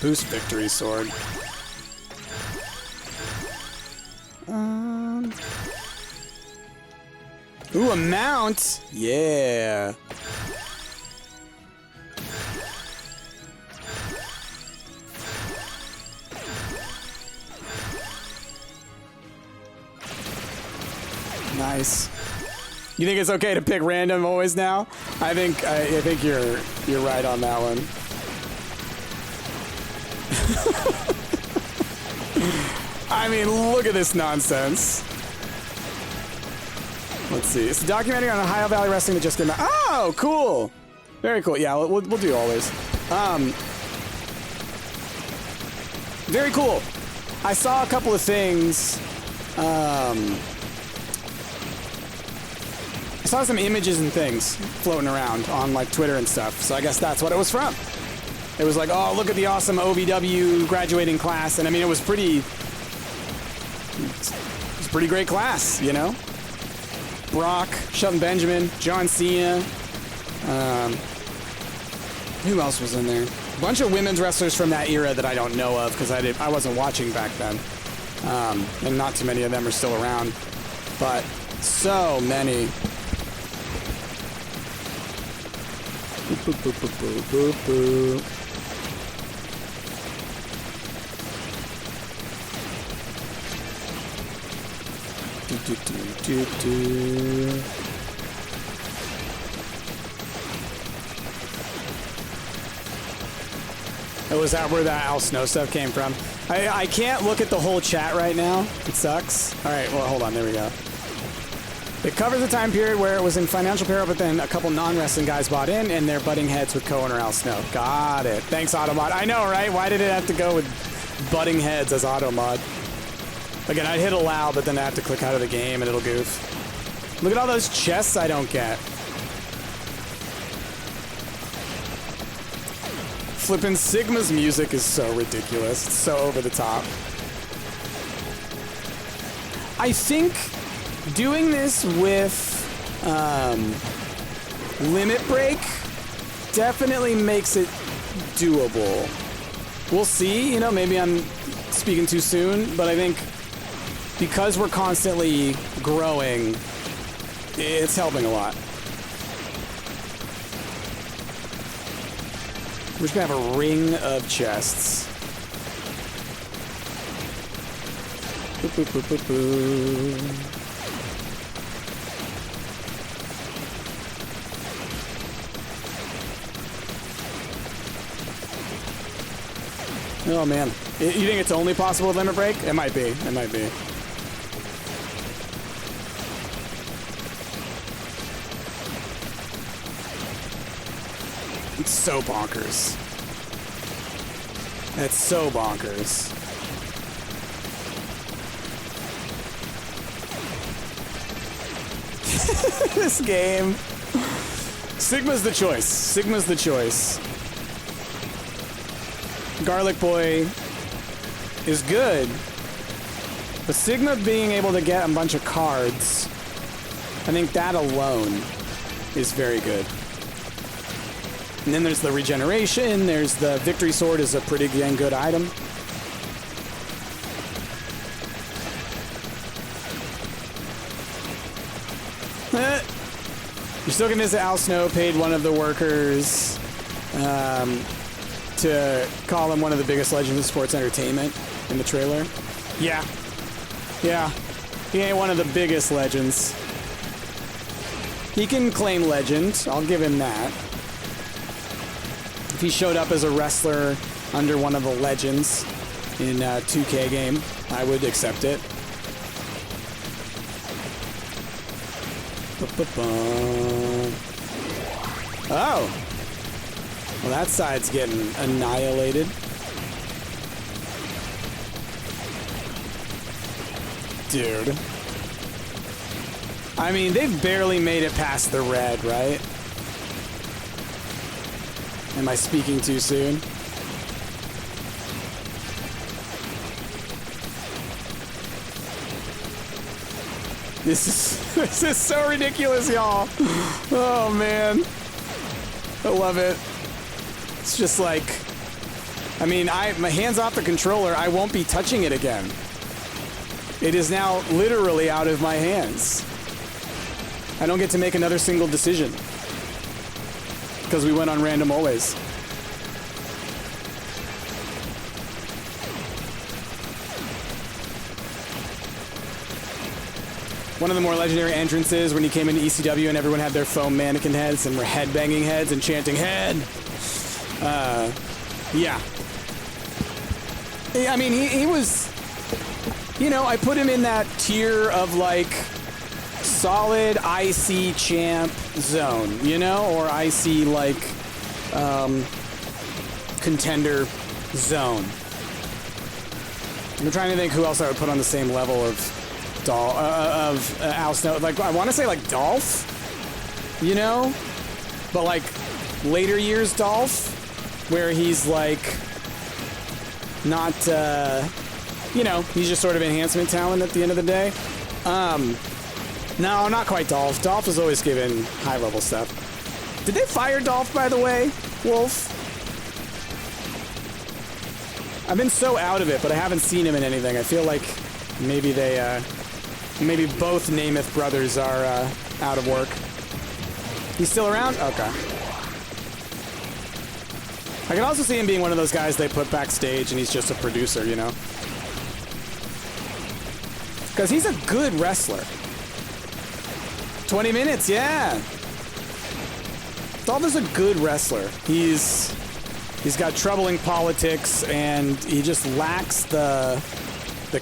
Boost victory sword. Ooh, a mount. Yeah. Nice. You think it's okay to pick random always now? I think you're right on that one. I mean, look at this nonsense. Let's see. It's a documentary on Ohio Valley Wrestling that just came out. Oh, cool. Very cool. Yeah, we'll do all these. Very cool. I saw a couple of things. I saw some images and things floating around on like Twitter and stuff. So I guess that's what it was from. It was like, oh, look at the awesome OVW graduating class. And I mean, it was pretty great class, you know? Brock, Shelton Benjamin, John Cena. Who else was in there? A bunch of women's wrestlers from that era that I don't know of because I wasn't watching back then. And not too many of them are still around. But so many. Boop, boop, boop, boop, boop, boop. Do, do, do, do. Was that where that Al Snow stuff came from? I can't look at the whole chat right now. It sucks. All right, well, hold on. There we go. It covers the time period where it was in financial peril, but then a couple non-wrestling guys bought in, and they're butting heads with Cohen or Al Snow. Got it. Thanks, Automod. I know, right? Why did it have to go with butting heads as Automod? Again, I'd hit allow, but then I have to click out of the game, and it'll goof. Look at all those chests I don't get. Flippin' Sigma's music is so ridiculous. It's so over the top. I think doing this with Limit Break definitely makes it doable. We'll see, you know, maybe I'm speaking too soon, but I think because we're constantly growing, it's helping a lot. We're just gonna have a ring of chests. Boop, boop, boop, boop, boop. Oh man, you think it's only possible with Limit Break? It might be. It might be. It's so bonkers. It's so bonkers. This game. Sigma's the choice. Sigma's the choice. Garlic Boy is good, but Sigma being able to get a bunch of cards, I think that alone is very good. And then there's the regeneration, there's the Victory Sword is a pretty dang good item. You're still gonna visit Al Snow, paid one of the workers to call him one of the biggest legends of sports entertainment in the trailer. Yeah. Yeah. He ain't one of the biggest legends. He can claim legend, I'll give him that. If he showed up as a wrestler under one of the legends in a 2K game, I would accept it. Oh! Well, that side's getting annihilated. Dude. I mean, they've barely made it past the red, right? Am I speaking too soon? This is so ridiculous, y'all. Oh man. I love it. It's just like, I mean, my hands off the controller, I won't be touching it again. It is now literally out of my hands. I don't get to make another single decision. Because we went on random always. One of the more legendary entrances when he came into ECW and everyone had their foam mannequin heads and were headbanging heads and chanting head. Yeah. I mean, he was, you know, I put him in that tier of like solid IC champ zone, you know, or IC like contender zone. I'm trying to think who else I would put on the same level of Al Snow. Like, I want to say like Dolph, you know, but like later years Dolph, where he's like not, you know, he's just sort of enhancement talent at the end of the day. No, not quite Dolph. Dolph is always given high level stuff. Did they fire Dolph, by the way, Wolf? I've been so out of it, but I haven't seen him in anything. I feel like maybe they, maybe both Namath brothers are out of work. He's still around? Okay. I can also see him being one of those guys they put backstage and he's just a producer, you know? Because he's a good wrestler. 20 minutes, yeah. Dolph is a good wrestler. He's got troubling politics and he just lacks the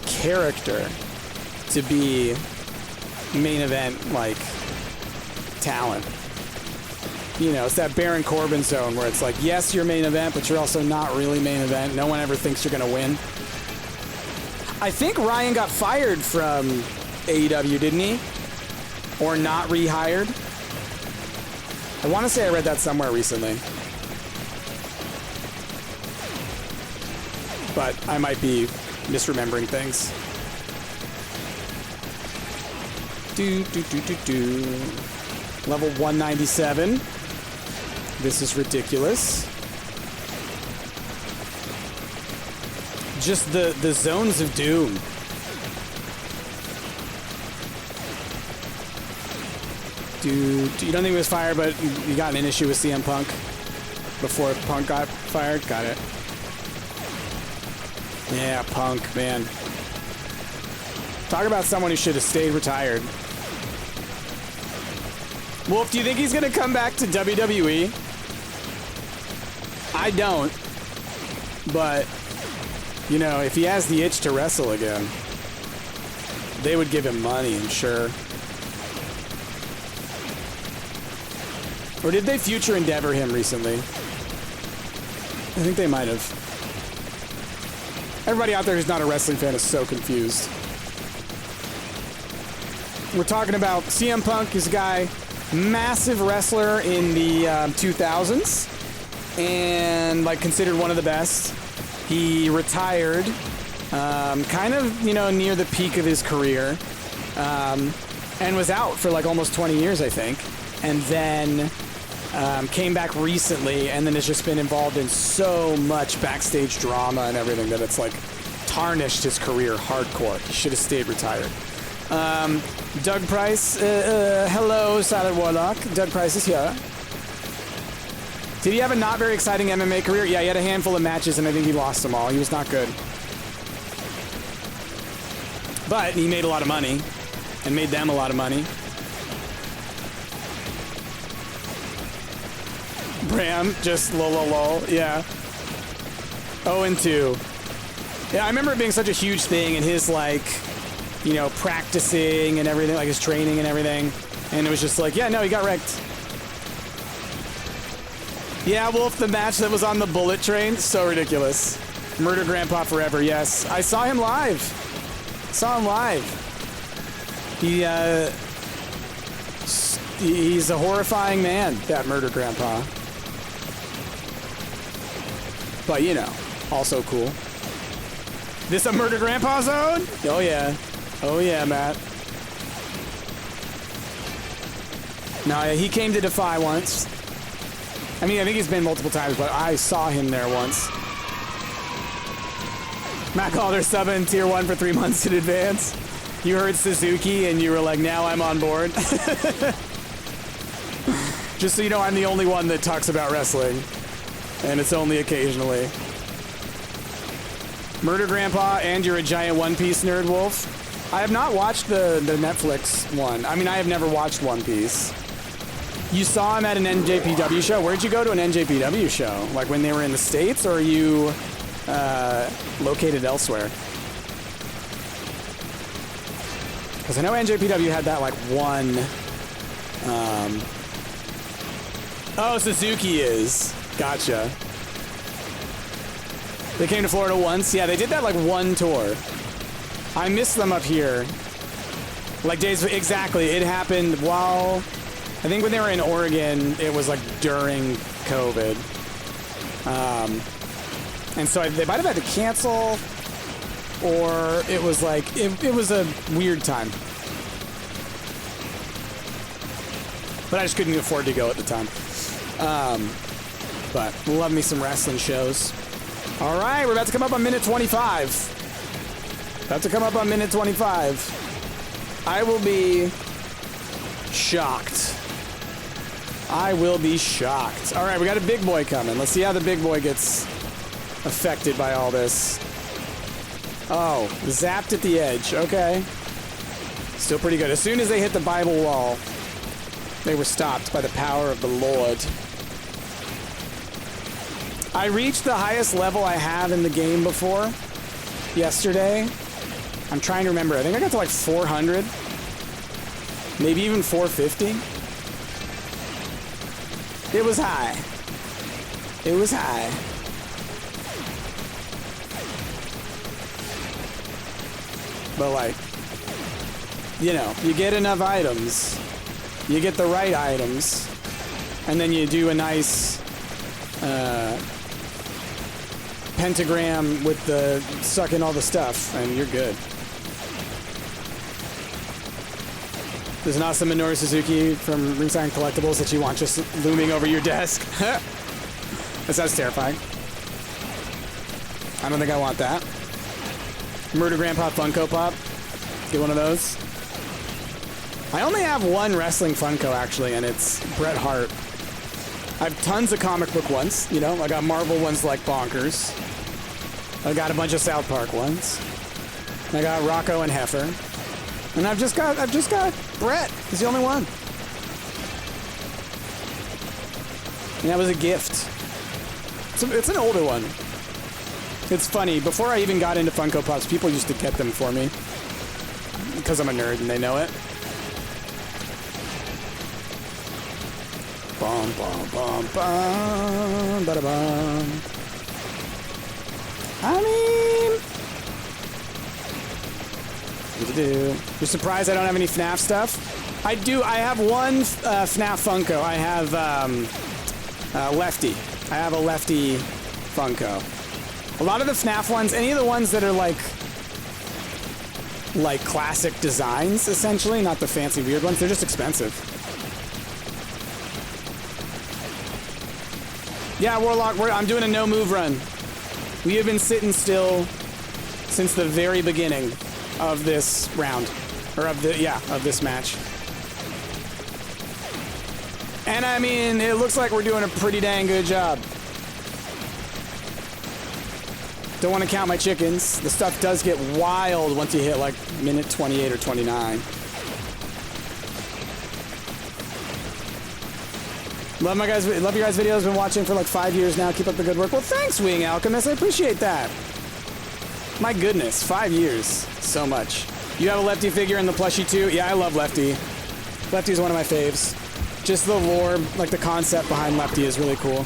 character to be main event like talent. You know, it's that Baron Corbin zone where it's like, yes, you're main event, but you're also not really main event. No one ever thinks you're gonna win. I think Ryan got fired from AEW, didn't he? Or not rehired? I want to say I read that somewhere recently. But I might be misremembering things. Level 197. This is ridiculous. Just the zones of doom. Dude, you don't think he was fired, but you got an issue with CM Punk before Punk got fired? Got it. Yeah, Punk, man. Talk about someone who should have stayed retired. Wolf, do you think he's going to come back to WWE? I don't. But, you know, if he has the itch to wrestle again, they would give him money, I'm sure. Or did they future endeavor him recently? I think they might have. Everybody out there who's not a wrestling fan is so confused. We're talking about CM Punk, is a guy, massive wrestler in the 2000s, and like considered one of the best. He retired, kind of, you know, near the peak of his career, and was out for like almost 20 years, I think, and then came back recently, and then has just been involved in so much backstage drama and everything that it's like tarnished his career hardcore. He should have stayed retired. Doug Price, hello, Silent Warlock. Doug Price is here. Did he have a not very exciting MMA career? Yeah, he had a handful of matches, and I think he lost them all. He was not good. But he made a lot of money, and made them a lot of money. Bram, just lol, yeah. 0-2. Yeah, I remember it being such a huge thing, and his, like, you know, practicing and everything, like his training and everything. And it was just like, yeah, no, he got wrecked. Yeah, Wolf, the match that was on the bullet train, so ridiculous. Murder Grandpa Forever, yes. I saw him live. Saw him live. He's a horrifying man, that Murder Grandpa. But, you know, also cool. This a Murder Grandpa zone? Oh, yeah. Oh, yeah, Matt. No, he came to Defy once. I mean, I think he's been multiple times, but I saw him there once. Matt Calder subbing Tier 1 for 3 months in advance. You heard Suzuki and you were like, now I'm on board. Just so you know, I'm the only one that talks about wrestling. And it's only occasionally. Murder Grandpa and you're a giant One Piece nerd, Wolf. I have not watched the Netflix one. I mean, I have never watched One Piece. You saw him at an NJPW show? Where'd you go to an NJPW show? Like when they were in the States, or are you located elsewhere? Because I know NJPW had that like one... Oh, Suzuki is. Gotcha. They came to Florida once? Yeah, they did that like one tour. I miss them up here. Like days... Exactly. It happened while... I think when they were in Oregon, it was like during COVID. And so they might have had to cancel, or it was like... It was a weird time. But I just couldn't afford to go at the time. But love me some wrestling shows. All right, we're about to come up on minute 25. About to come up on minute 25. I will be shocked. I will be shocked. All right, we got a big boy coming. Let's see how the big boy gets affected by all this. Oh, zapped at the edge. Okay. Still pretty good. As soon as they hit the Bible wall, they were stopped by the power of the Lord. I reached the highest level I have in the game before yesterday. I'm trying to remember. I think I got to like 400. Maybe even 450. It was high. It was high. But like, you know, you get enough items. You get the right items. And then you do a nice pentagram with the sucking all the stuff, and you're good. There's an awesome Minoru Suzuki from Ringside Collectibles that you want just looming over your desk. That sounds terrifying. I don't think I want that. Murder Grandpa Funko Pop. Get one of those. I only have one wrestling Funko, actually, and it's Bret Hart. I have tons of comic book ones, you know. I got Marvel ones like bonkers. I got a bunch of South Park ones. I got Rocco and Heifer. And I've just got Bret. He's the only one. And that was a gift. It's an older one. It's funny. Before I even got into Funko Pops, people used to get them for me. Because I'm a nerd and they know it. Bum, bum, bum, bum, bada bum. I mean... You're surprised I don't have any FNAF stuff? I do. I have one FNAF Funko. I have Lefty. I have a Lefty Funko. A lot of the FNAF ones, any of the ones that are like classic designs, essentially, not the fancy weird ones, they're just expensive. Yeah, Warlock, I'm doing a no-move run. We have been sitting still since the very beginning of this round. Or of this match. And I mean, it looks like we're doing a pretty dang good job. Don't want to count my chickens. The stuff does get wild once you hit like minute 28 or 29. Love your guys' videos. Been watching for like 5 years now. Keep up the good work. Well, thanks, Wing Alchemist. I appreciate that. My goodness, 5 years. So much. You have a Lefty figure in the plushie too? Yeah, I love Lefty. Lefty's one of my faves. Just the lore, like the concept behind Lefty is really cool.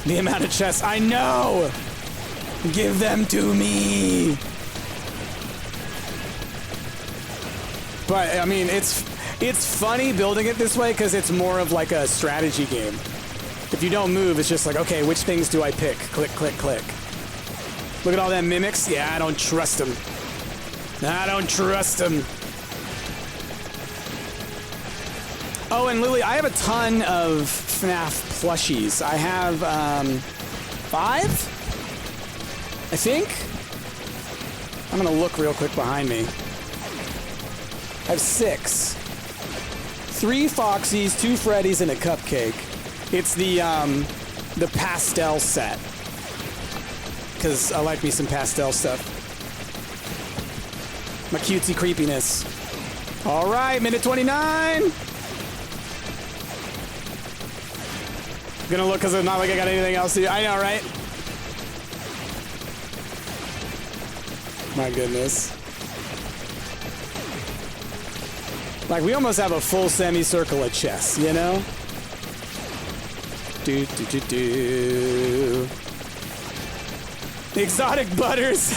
The amount of chests. I know! Give them to me! But, I mean, it's funny building it this way because it's more of like a strategy game. If you don't move, it's just like, okay, which things do I pick? Click, click, click. Look at all them mimics. Yeah, I don't trust them. I don't trust them. Oh, and Lily, I have a ton of FNAF plushies. I have 5? I think? I'm gonna look real quick behind me. I have 6. 3 Foxies, 2 Freddies, and a cupcake. It's the pastel set. Because I like me some pastel stuff. My cutesy creepiness. All right, minute 29. Gonna look because it's not like I got anything else to do. I know, right? My goodness. Like, we almost have a full semicircle of chess, you know? Do. Exotic butters.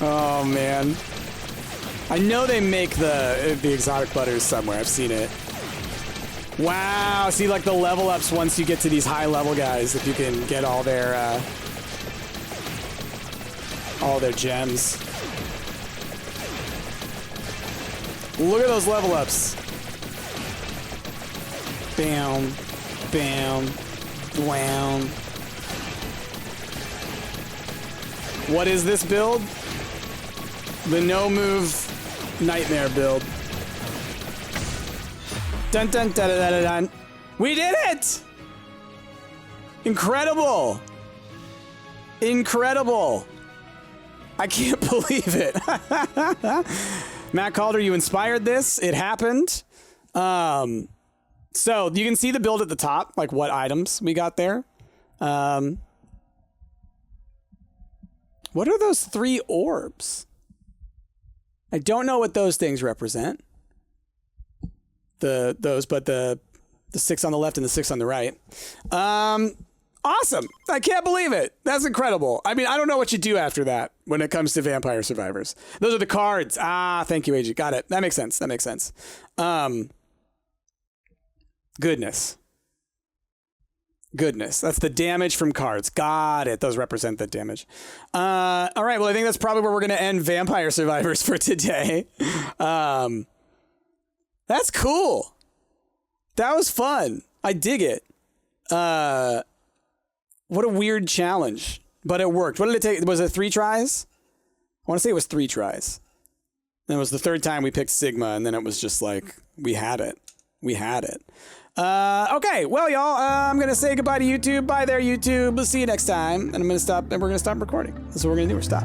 Oh, man. I know they make the exotic butters somewhere. I've seen it. Wow. See, like, the level ups once you get to these high level guys, if you can get all their gems. Look at those level ups. Bam. Bam. Wham. What is this build? The no-move nightmare build. Dun dun dun dun dun dun. We did it! Incredible! Incredible! I can't believe it. Matt Calder, you inspired this. It happened. So you can see the build at the top, like what items we got there. What are those 3 orbs? I don't know what those things represent. But the 6 on the left and the 6 on the right. Awesome. I can't believe it. That's incredible. I mean, I don't know what you do after that when it comes to Vampire Survivors. Those are the cards. Ah, thank you, AG. Got it. That makes sense. That makes sense. Goodness. Goodness. That's the damage from cards. Got it. Those represent the damage. All right. Well, I think that's probably where we're going to end Vampire Survivors for today. That's cool. That was fun. I dig it. What a weird challenge, but it worked. What did it take? Was it 3 tries? I want to say it was 3 tries. And it was the 3rd time we picked Sigma, and then it was just like, we had it. We had it. Okay, well, y'all, I'm going to say goodbye to YouTube. Bye there, YouTube. We'll see you next time. And I'm going to stop, and we're going to stop recording. That's what we're going to do. We're stop.